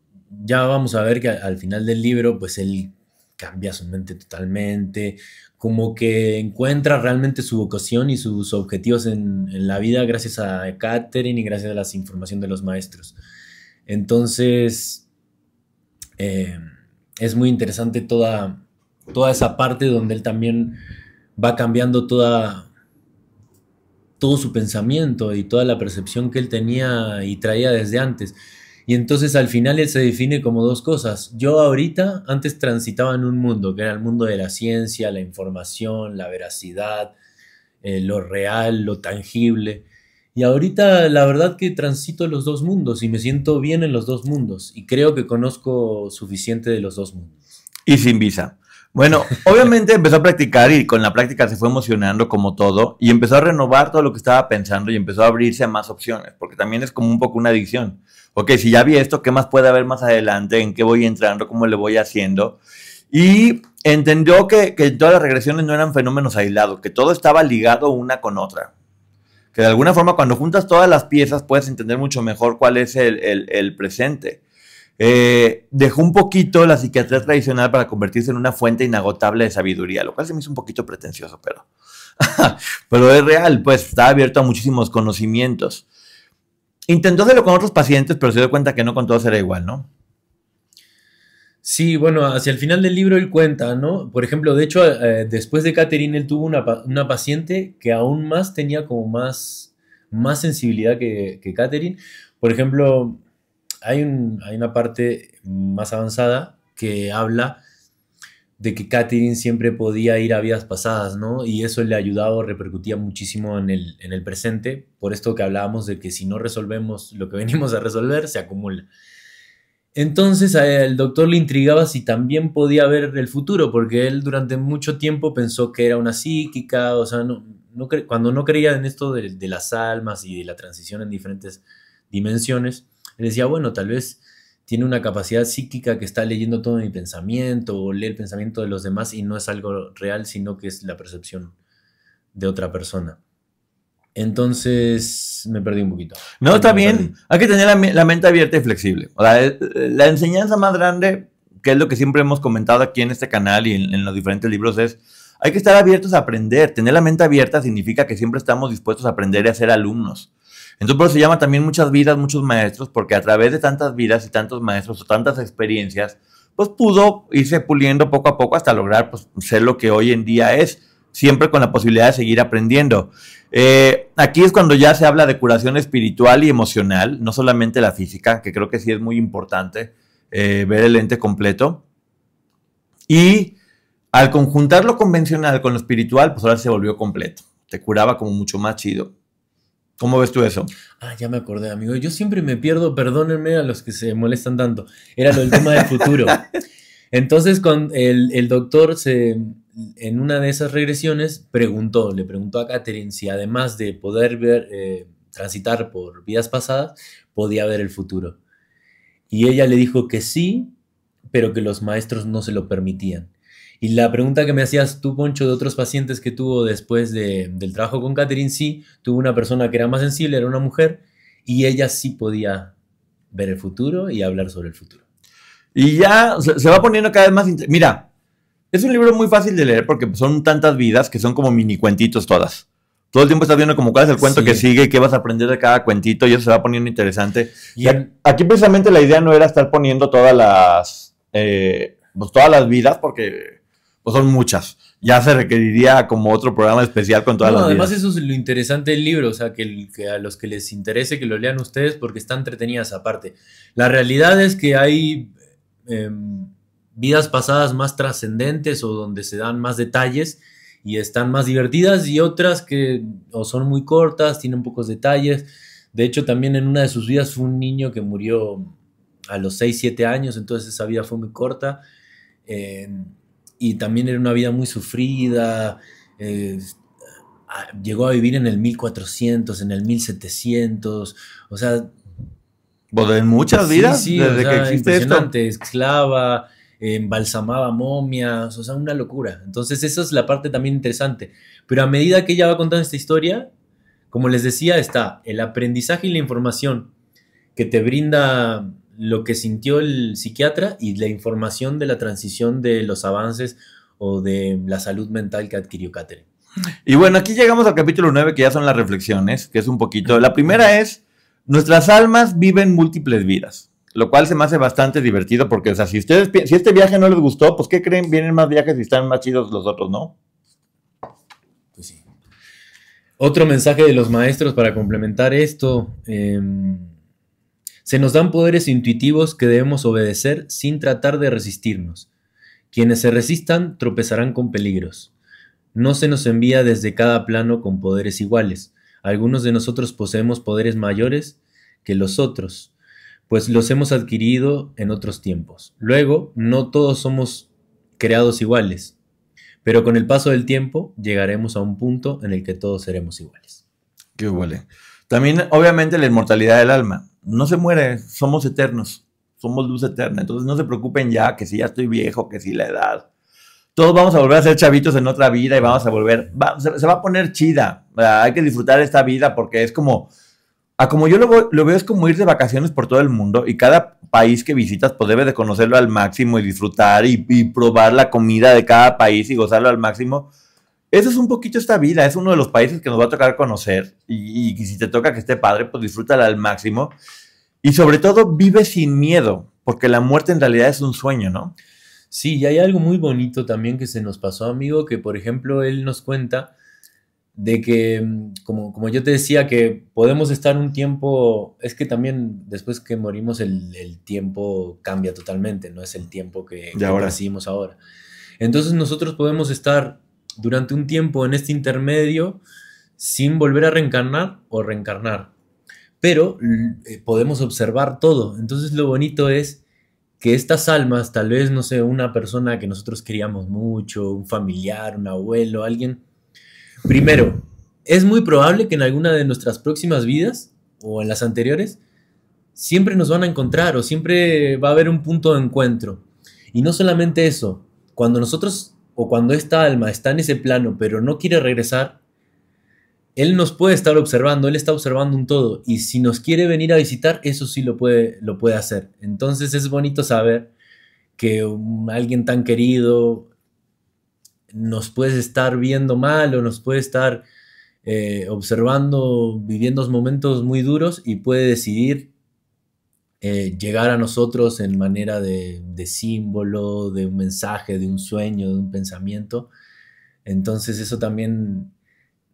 ya vamos a ver que al final del libro, pues él cambia su mente totalmente, como que encuentra realmente su vocación y sus objetivos en la vida gracias a Catherine y gracias a la información de los maestros. Entonces, es muy interesante toda esa parte donde él también va cambiando todo su pensamiento y toda la percepción que él tenía y traía desde antes. Y entonces al final él se define como 2 cosas. Yo ahorita, antes transitaba en un mundo, que era el mundo de la ciencia, la información, la veracidad, lo real, lo tangible. Y ahorita la verdad que transito los 2 mundos y me siento bien en los 2 mundos. Y creo que conozco suficiente de los 2 mundos. Y sin visa. Bueno, obviamente empezó a practicar y con la práctica se fue emocionando como todo y empezó a renovar todo lo que estaba pensando y empezó a abrirse a más opciones, porque también es como un poco una adicción. Ok, si ya vi esto, ¿qué más puede haber más adelante? ¿En qué voy entrando? ¿Cómo le voy haciendo? Y entendió que todas las regresiones no eran fenómenos aislados, que todo estaba ligado una con otra. Que de alguna forma cuando juntas todas las piezas puedes entender mucho mejor cuál es el presente. dejó un poquito la psiquiatría tradicional para convertirse en una fuente inagotable de sabiduría, lo cual se me hizo un poquito pretencioso, pero es real, pues está abierto a muchísimos conocimientos. Intentó hacerlo con otros pacientes, pero se dio cuenta que no con todos era igual, ¿no? Sí, bueno, hacia el final del libro él cuenta, ¿no? Por ejemplo, de hecho, después de Catherine, él tuvo una paciente que aún más tenía como más sensibilidad que Catherine. Por ejemplo, hay una parte más avanzada que habla de que Catherine siempre podía ir a vidas pasadas, ¿no? Y eso le ayudaba o repercutía muchísimo en el presente, por esto que hablábamos de que si no resolvemos lo que venimos a resolver, se acumula. Entonces al doctor le intrigaba si también podía ver el futuro, porque él durante mucho tiempo pensó que era una psíquica, o sea, cuando no creía en esto de las almas y de la transición en diferentes dimensiones, él decía, bueno, tal vez tiene una capacidad psíquica que está leyendo todo mi pensamiento o lee el pensamiento de los demás y no es algo real, sino que es la percepción de otra persona. Entonces me perdí un poquito. No, está bien. Hay que tener la mente abierta y flexible. O sea, la enseñanza más grande, que es lo que siempre hemos comentado aquí en este canal y en los diferentes libros, es hay que estar abiertos a aprender. Tener la mente abierta significa que siempre estamos dispuestos a aprender y a ser alumnos. Entonces por eso se llama también muchas vidas, muchos maestros, porque a través de tantas vidas y tantos maestros o tantas experiencias, pues pudo irse puliendo poco a poco hasta lograr pues, ser lo que hoy en día es, siempre con la posibilidad de seguir aprendiendo. Aquí es cuando ya se habla de curación espiritual y emocional, no solamente la física, que creo que sí es muy importante ver el ente completo. Y al conjuntar lo convencional con lo espiritual, pues ahora se volvió completo. Te curaba como mucho más chido. ¿Cómo ves tú eso? Ah, ya me acordé, amigo. Yo siempre me pierdo, perdónenme a los que se molestan tanto. Era lo del tema del futuro. Entonces, con el doctor en una de esas regresiones le preguntó a Catherine si además de poder ver, transitar por vidas pasadas, podía ver el futuro. Y ella le dijo que sí, pero que los maestros no se lo permitían. Y la pregunta que me hacías tú, Poncho, de otros pacientes que tuvo después del trabajo con Catherine, sí, tuvo una persona que era más sensible, era una mujer, y ella sí podía ver el futuro y hablar sobre el futuro. Y ya se va poniendo cada vez más... Mira, es un libro muy fácil de leer porque son tantas vidas que son como mini cuentitos todas. Todo el tiempo estás viendo como cuál es el cuento que sigue y qué vas a aprender de cada cuentito y eso se va poniendo interesante. Y aquí precisamente la idea no era estar poniendo todas las vidas porque pues son muchas. Ya se requeriría como otro programa especial con todas las vidas. Además eso es lo interesante del libro, o sea, que a los que les interese que lo lean ustedes porque están entretenidas aparte. La realidad es que hay vidas pasadas más trascendentes o donde se dan más detalles y están más divertidas y otras que o son muy cortas, tienen pocos detalles. De hecho, también en una de sus vidas fue un niño que murió a los 6, 7 años, entonces esa vida fue muy corta. Y también era una vida muy sufrida. Llegó a vivir en el 1400, en el 1700. O sea... Pues en muchas vidas, sí, desde que existe impresionante, esto. Esclava, embalsamaba momias, o sea, una locura. Entonces esa es la parte también interesante. Pero a medida que ella va contando esta historia, como les decía, está el aprendizaje y la información que te brinda lo que sintió el psiquiatra y la información de la transición de los avances o de la salud mental que adquirió Catherine. Y bueno, aquí llegamos al capítulo 9, que ya son las reflexiones, que es un poquito... La primera es, nuestras almas viven múltiples vidas, lo cual se me hace bastante divertido porque, o sea, si este viaje no les gustó, pues ¿qué creen? Vienen más viajes y están más chidos los otros, ¿no? Pues sí. Otro mensaje de los maestros para complementar esto... Se nos dan poderes intuitivos que debemos obedecer sin tratar de resistirnos. Quienes se resistan tropezarán con peligros. No se nos envía desde cada plano con poderes iguales. Algunos de nosotros poseemos poderes mayores que los otros, pues los hemos adquirido en otros tiempos. Luego, no todos somos creados iguales, pero con el paso del tiempo llegaremos a un punto en el que todos seremos iguales. Qué huele. También, obviamente, la inmortalidad del alma. No se muere, somos eternos, somos luz eterna. Entonces no se preocupen ya que si ya estoy viejo, que si la edad. Todos vamos a volver a ser chavitos en otra vida y vamos a volver, se va a poner chida. Hay que disfrutar esta vida porque es como a como yo lo veo es como ir de vacaciones por todo el mundo y cada país que visitas pues debes de conocerlo al máximo y disfrutar y probar la comida de cada país y gozarlo al máximo. Eso es un poquito esta vida, es uno de los países que nos va a tocar conocer y si te toca que esté padre, pues disfrútala al máximo y sobre todo vive sin miedo, porque la muerte en realidad es un sueño, ¿no? Sí, y hay algo muy bonito también que se nos pasó, amigo, que por ejemplo él nos cuenta de que, como yo te decía, que podemos estar un tiempo, es que también después que morimos el tiempo cambia totalmente, no es el tiempo De que ahora. percibimos ahora. Entonces nosotros podemos estar durante un tiempo en este intermedio sin volver a reencarnar o reencarnar, pero podemos observar todo. Entonces lo bonito es que estas almas, tal vez, no sé, una persona que nosotros queríamos mucho, un familiar, un abuelo, alguien. Primero, es muy probable que en alguna de nuestras próximas vidas o en las anteriores siempre nos van a encontrar o siempre va a haber un punto de encuentro. Y no solamente eso, cuando nosotros o cuando esta alma está en ese plano pero no quiere regresar, él nos puede estar observando, él está observando un todo y si nos quiere venir a visitar, eso sí lo puede hacer. Entonces es bonito saber que alguien tan querido nos puede estar viendo mal o nos puede estar observando, viviendo momentos muy duros y puede decidir llegar a nosotros en manera de símbolo, de un mensaje, de un sueño, de un pensamiento. Entonces eso también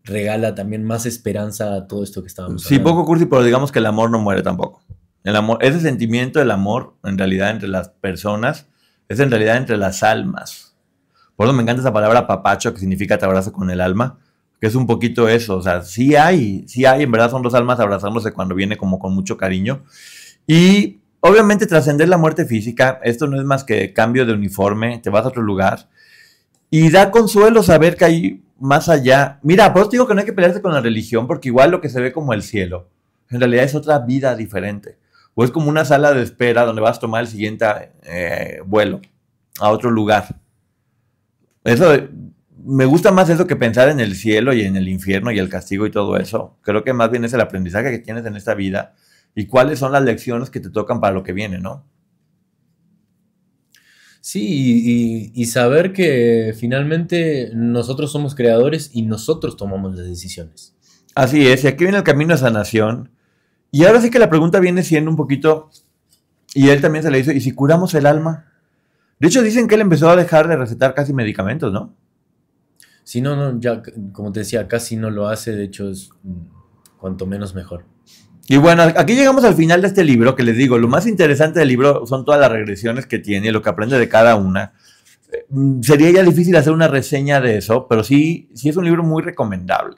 regala también más esperanza a todo esto que estábamos Sí, hablando. poco cursi, pero digamos que el amor no muere tampoco. El amor, ese sentimiento del amor, en realidad, entre las personas, es en realidad entre las almas. Por eso me encanta esa palabra papacho, que significa te abrazo con el alma, que es un poquito eso. O sea, sí hay, en verdad son dos almas abrazándose cuando viene como con mucho cariño. Y obviamente trascender la muerte física, esto no es más que cambio de uniforme, te vas a otro lugar. Y da consuelo saber que hay más allá. Mira, por eso digo que no hay que pelearse con la religión, porque igual lo que se ve como el cielo, en realidad es otra vida diferente. O es como una sala de espera donde vas a tomar el siguiente vuelo a otro lugar. Eso, me gusta más eso que pensar en el cielo y en el infierno y el castigo y todo eso. Creo que más bien es el aprendizaje que tienes en esta vida y cuáles son las lecciones que te tocan para lo que viene, ¿no? Sí, y saber que finalmente nosotros somos creadores y nosotros tomamos las decisiones. Así es, y aquí viene el camino de sanación. Y ahora sí que la pregunta viene siendo un poquito, y él también se le hizo, ¿y si curamos el alma? De hecho, dicen que él empezó a dejar de recetar casi medicamentos, ¿no? Si no, no, ya, como te decía, casi no lo hace, de hecho es cuanto menos mejor. Y bueno, aquí llegamos al final de este libro, que les digo, lo más interesante del libro son todas las regresiones que tiene, lo que aprende de cada una. Sería ya difícil hacer una reseña de eso, pero sí es un libro muy recomendable.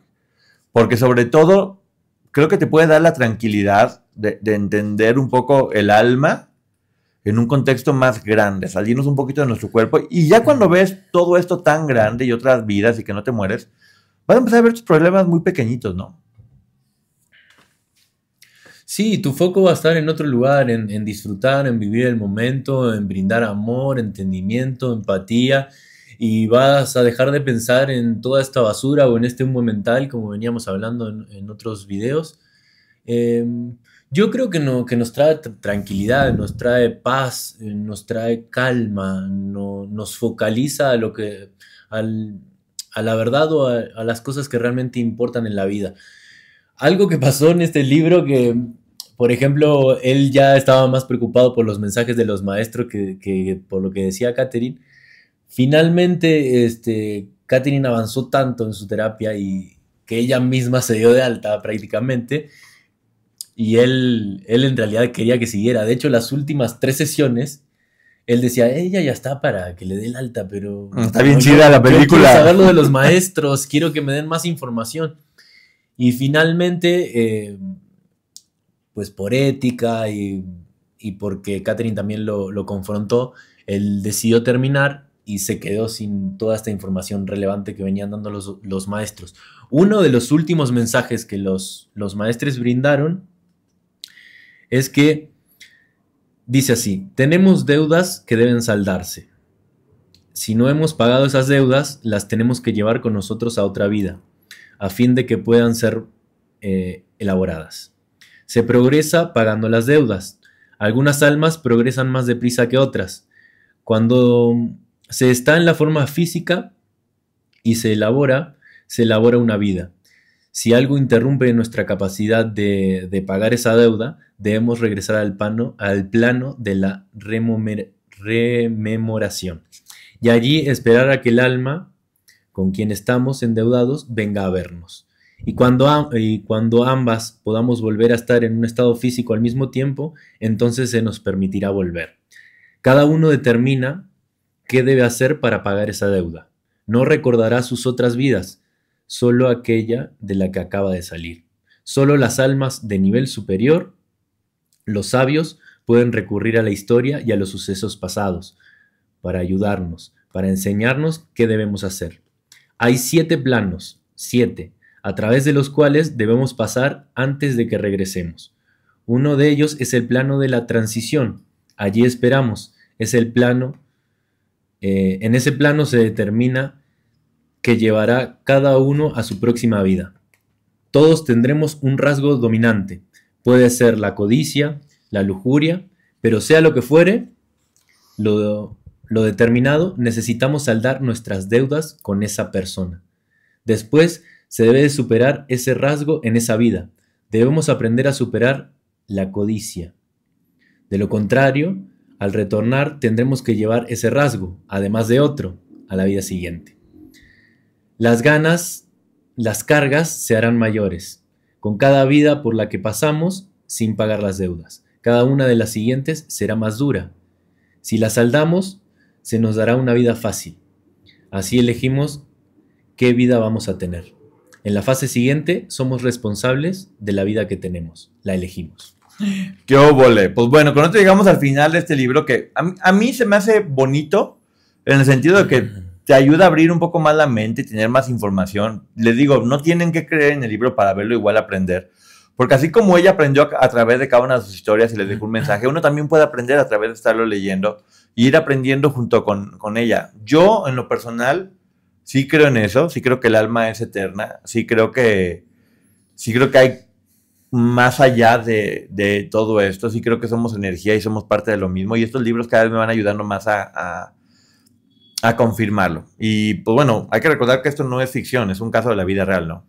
Porque sobre todo, creo que te puede dar la tranquilidad de entender un poco el alma en un contexto más grande, salirnos un poquito de nuestro cuerpo. Y ya cuando ves todo esto tan grande y otras vidas y que no te mueres, vas a empezar a ver tus problemas muy pequeñitos, ¿no? Sí, tu foco va a estar en otro lugar, en disfrutar, en vivir el momento, en brindar amor, entendimiento, empatía, y vas a dejar de pensar en toda esta basura o en este humo mental, como veníamos hablando en otros videos. Eh, yo creo que, no, que nos trae tranquilidad, nos trae paz, nos trae calma, nos focaliza a lo que, al- a la verdad o a las cosas que realmente importan en la vida. Algo que pasó en este libro que, por ejemplo, él ya estaba más preocupado por los mensajes de los maestros que por lo que decía Catherine. Finalmente, Catherine avanzó tanto en su terapia y que ella misma se dio de alta prácticamente y él en realidad quería que siguiera. De hecho, las últimas 3 sesiones, él decía, ella ya está para que le dé el alta, pero Está bien no, chida la yo quiero película. saber lo de los maestros, quiero que me den más información. Y finalmente, pues por ética y porque Catherine también lo confrontó, él decidió terminar y se quedó sin toda esta información relevante que venían dando los maestros. Uno de los últimos mensajes que los maestros brindaron es que dice así: tenemos deudas que deben saldarse. Si no hemos pagado esas deudas, las tenemos que llevar con nosotros a otra vida, a fin de que puedan ser elaboradas. Se progresa pagando las deudas. Algunas almas progresan más deprisa que otras. Cuando se está en la forma física y se elabora una vida. Si algo interrumpe nuestra capacidad de pagar esa deuda, debemos regresar al plano de la rememoración. Y allí esperar a que el alma con quien estamos endeudados venga a vernos. Y cuando ambas podamos volver a estar en un estado físico al mismo tiempo, entonces se nos permitirá volver. Cada uno determina qué debe hacer para pagar esa deuda. No recordará sus otras vidas, solo aquella de la que acaba de salir. Solo las almas de nivel superior, los sabios, pueden recurrir a la historia y a los sucesos pasados para ayudarnos, para enseñarnos qué debemos hacer. Hay 7 planos, 7, a través de los cuales debemos pasar antes de que regresemos. Uno de ellos es el plano de la transición. Allí esperamos. Es el plano. En ese plano se determina que llevará cada uno a su próxima vida. Todos tendremos un rasgo dominante. Puede ser la codicia, la lujuria, pero sea lo que fuere, lo determinado, necesitamos saldar nuestras deudas con esa persona. Después se debe de superar ese rasgo en esa vida. Debemos aprender a superar la codicia. De lo contrario, al retornar tendremos que llevar ese rasgo, además de otro, a la vida siguiente. Las cargas se harán mayores, con cada vida por la que pasamos sin pagar las deudas. Cada una de las siguientes será más dura. Si la saldamos, se nos dará una vida fácil. Así elegimos qué vida vamos a tener. En la fase siguiente somos responsables de la vida que tenemos. La elegimos. ¡Qué óvole! Pues bueno, con esto llegamos al final de este libro que a mí se me hace bonito en el sentido de que te ayuda a abrir un poco más la mente y tener más información. Les digo, no tienen que creer en el libro para verlo, igual aprender. Porque así como ella aprendió a través de cada una de sus historias y les dejó un mensaje, uno también puede aprender a través de estarlo leyendo y ir aprendiendo junto con ella. Yo, en lo personal, sí creo en eso, sí creo que el alma es eterna, sí creo que hay más allá de todo esto, sí creo que somos energía y somos parte de lo mismo, y estos libros cada vez me van ayudando más a confirmarlo. Y pues bueno, hay que recordar que esto no es ficción, es un caso de la vida real, ¿no?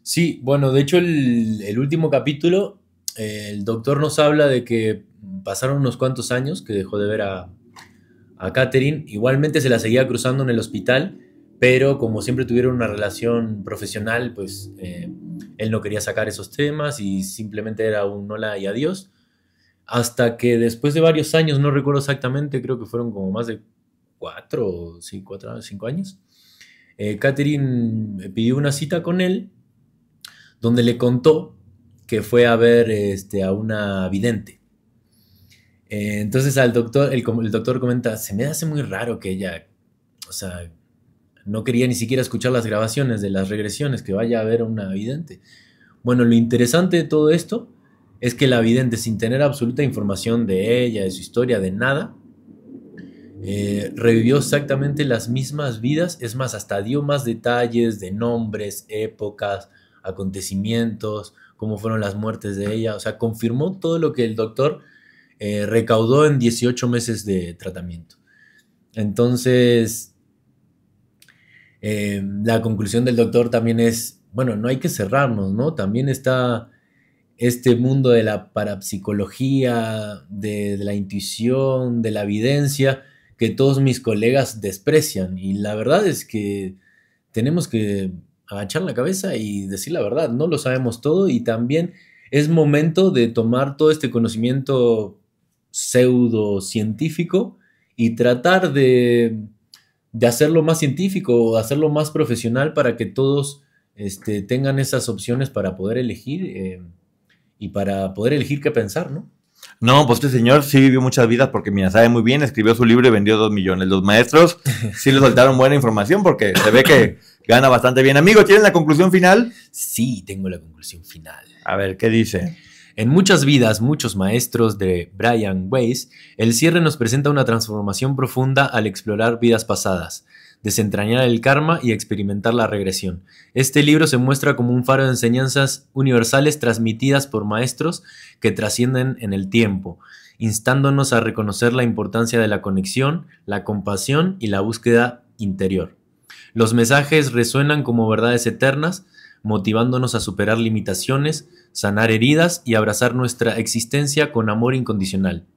Sí, bueno, de hecho el último capítulo, el doctor nos habla de que pasaron unos cuantos años que dejó de ver a Catherine. Igualmente se la seguía cruzando en el hospital, pero como siempre tuvieron una relación profesional, pues él no quería sacar esos temas y simplemente era un hola y adiós. Hasta que después de varios años, no recuerdo exactamente, creo que fueron como más de 5 años, Catherine pidió una cita con él, donde le contó que fue a ver a una vidente. Entonces el doctor comenta, se me hace muy raro que ella, o sea, no quería ni siquiera escuchar las grabaciones de las regresiones, que vaya a ver a una vidente. Bueno, lo interesante de todo esto es que la vidente, sin tener absoluta información de ella, de su historia, de nada, revivió exactamente las mismas vidas. Es más, hasta dio más detalles de nombres, épocas, acontecimientos, cómo fueron las muertes de ella. O sea, confirmó todo lo que el doctor recaudó en 18 meses de tratamiento. Entonces, la conclusión del doctor también es, bueno, no hay que cerrarnos, ¿no? También está este mundo de la parapsicología, de la intuición, de la evidencia, que todos mis colegas desprecian. Y la verdad es que tenemos que agachar la cabeza y decir la verdad. No lo sabemos todo, y también es momento de tomar todo este conocimiento pseudocientífico y tratar de hacerlo más científico o hacerlo más profesional para que todos tengan esas opciones para poder elegir y para poder elegir qué pensar, ¿no? No, pues este señor sí vivió muchas vidas porque, mira, sabe muy bien, escribió su libro y vendió 2 millones. Los maestros sí le soltaron buena información porque se ve que gana bastante bien. Amigo, ¿tienes la conclusión final? Sí, tengo la conclusión final. A ver, ¿qué dice? En Muchas vidas, muchos maestros de Brian Weiss, el cierre nos presenta una transformación profunda al explorar vidas pasadas, desentrañar el karma y experimentar la regresión. Este libro se muestra como un faro de enseñanzas universales transmitidas por maestros que trascienden en el tiempo, instándonos a reconocer la importancia de la conexión, la compasión y la búsqueda interior. Los mensajes resuenan como verdades eternas, motivándonos a superar limitaciones, sanar heridas y abrazar nuestra existencia con amor incondicional.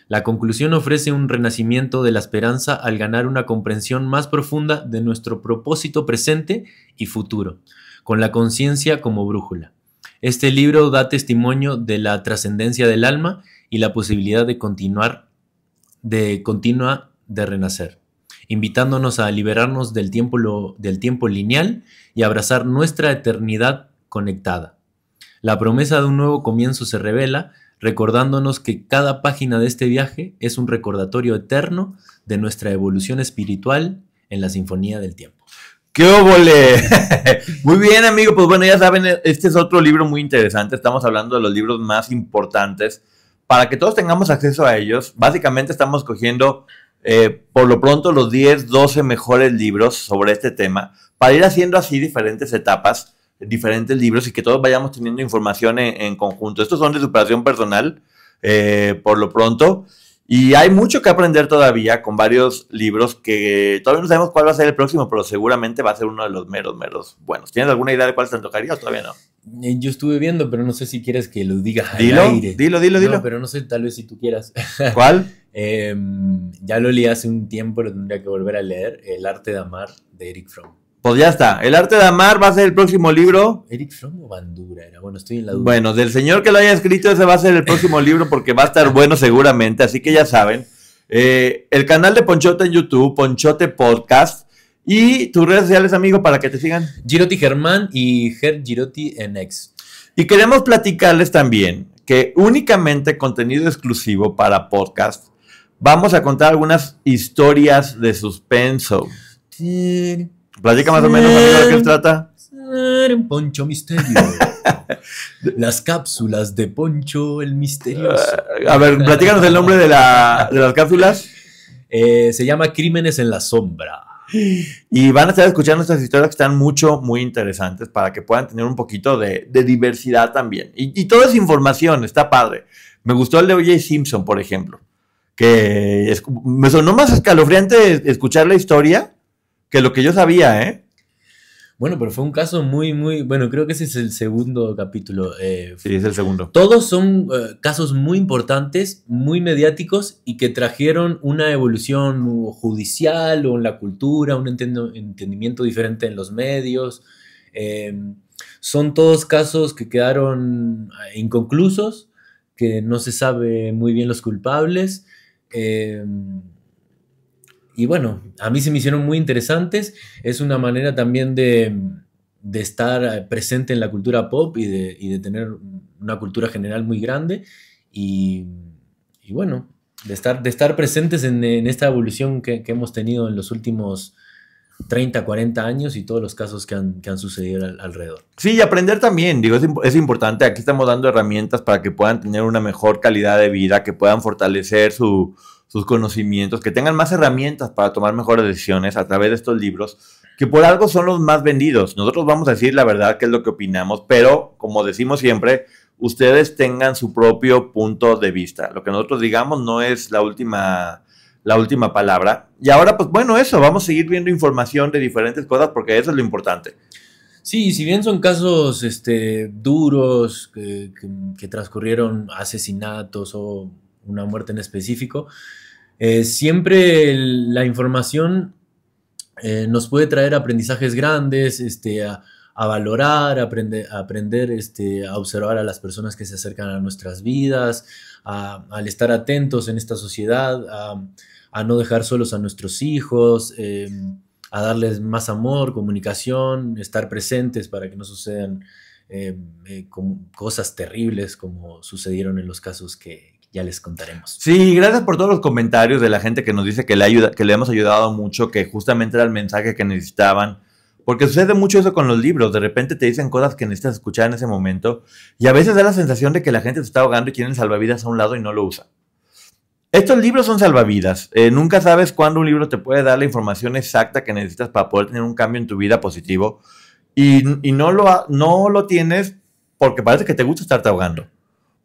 La conclusión ofrece un renacimiento de la esperanza al ganar una comprensión más profunda de nuestro propósito presente y futuro, con la conciencia como brújula. Este libro da testimonio de la trascendencia del alma y la posibilidad de renacer, invitándonos a liberarnos del tiempo lineal y abrazar nuestra eternidad conectada. La promesa de un nuevo comienzo se revela, recordándonos que cada página de este viaje es un recordatorio eterno de nuestra evolución espiritual en la sinfonía del tiempo. ¡Qué óvole! Muy bien, amigo. Pues bueno, ya saben, este es otro libro muy interesante. Estamos hablando de los libros más importantes para que todos tengamos acceso a ellos. Básicamente estamos cogiendo por lo pronto los 10, 12 mejores libros sobre este tema para ir haciendo así diferentes etapas, diferentes libros y que todos vayamos teniendo información en conjunto. Estos son de superación personal por lo pronto y hay mucho que aprender todavía con varios libros que todavía no sabemos cuál va a ser el próximo, pero seguramente va a ser uno de los meros buenos. ¿Tienes alguna idea de cuál te tocaría o todavía no? Yo estuve viendo, pero no sé si quieres que lo diga al aire. Dilo. No, pero no sé, tal vez si tú quieras. ¿Cuál? Ya lo leí hace un tiempo, lo tendría que volver a leer. El arte de amar, de Eric Fromm. Pues ya está. El arte de amar va a ser el próximo libro. ¿Eric Fromm o Bandura era? Bueno, estoy en la duda. Bueno, del señor que lo haya escrito, ese va a ser el próximo libro porque va a estar bueno seguramente. Así que ya saben. El canal de Ponchote en YouTube, Ponchote Podcast. Y tus redes sociales, amigo, para que te sigan. Girotti Germán y Ger Girotti en X. Y queremos platicarles también que únicamente contenido exclusivo para podcast. Vamos a contar algunas historias de suspenso. Platica más o menos, amigo, ¿de qué se trata? Poncho Misterio. Las cápsulas de Poncho el Misterioso. A ver, platícanos el nombre de las cápsulas. Se llama Crímenes en la Sombra. Y van a estar escuchando estas historias que están muy interesantes para que puedan tener un poquito de diversidad también. Y toda esa información está padre. Me gustó el de O.J. Simpson, por ejemplo. Que me sonó más escalofriante escuchar la historia que lo que yo sabía, ¿eh? Bueno, pero fue un caso muy... Bueno, creo que ese es el segundo capítulo. Sí, es el segundo. Todos son casos muy importantes, muy mediáticos y que trajeron una evolución judicial o en la cultura, un entendimiento diferente en los medios. Son todos casos que quedaron inconclusos, que no se sabe muy bien los culpables. Y bueno, a mí se me hicieron muy interesantes. Es una manera también de estar presente en la cultura pop y de tener una cultura general muy grande. Y bueno, de estar presentes en esta evolución que hemos tenido en los últimos 30, 40 años y todos los casos que han sucedido alrededor. Sí, y aprender también, digo, es importante. Aquí estamos dando herramientas para que puedan tener una mejor calidad de vida, que puedan fortalecer sus conocimientos, que tengan más herramientas para tomar mejores decisiones a través de estos libros, que por algo son los más vendidos. Nosotros vamos a decir la verdad, qué es lo que opinamos, pero como decimos siempre, ustedes tengan su propio punto de vista. Lo que nosotros digamos no es la última palabra. Y ahora, pues bueno, eso, vamos a seguir viendo información de diferentes cosas porque eso es lo importante. Sí, si bien son casos duros, que transcurrieron asesinatos o una muerte en específico, siempre la información nos puede traer aprendizajes grandes, a valorar, a aprender, a observar a las personas que se acercan a nuestras vidas, al estar atentos en esta sociedad, a no dejar solos a nuestros hijos, a darles más amor, comunicación, estar presentes para que no sucedan cosas terribles como sucedieron en los casos que ya les contaremos. Sí, gracias por todos los comentarios de la gente que nos dice que le hemos ayudado mucho, que justamente era el mensaje que necesitaban, Porque sucede mucho eso con los libros. De repente te dicen cosas que necesitas escuchar en ese momento. Y a veces da la sensación de que la gente se está ahogando y quiere el salvavidas a un lado y no lo usa. Estos libros son salvavidas. Nunca sabes cuándo un libro te puede dar la información exacta que necesitas para poder tener un cambio en tu vida positivo. Y no lo tienes porque parece que te gusta estarte ahogando.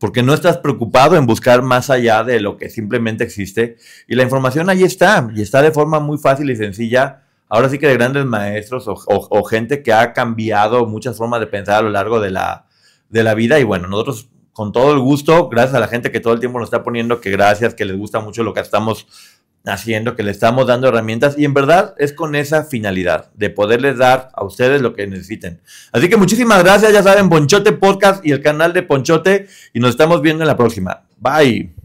Porque no estás preocupado en buscar más allá de lo que simplemente existe. Y la información ahí está. Y está de forma muy fácil y sencilla. Ahora sí que de grandes maestros o gente que ha cambiado muchas formas de pensar a lo largo de la vida. Y bueno, nosotros con todo el gusto, gracias a la gente que todo el tiempo nos está poniendo que gracias, que les gusta mucho lo que estamos haciendo, que le estamos dando herramientas. Y en verdad es con esa finalidad, de poderles dar a ustedes lo que necesiten. Así que muchísimas gracias, ya saben, Ponchote Podcast y el canal de Ponchote. Y nos estamos viendo en la próxima. Bye.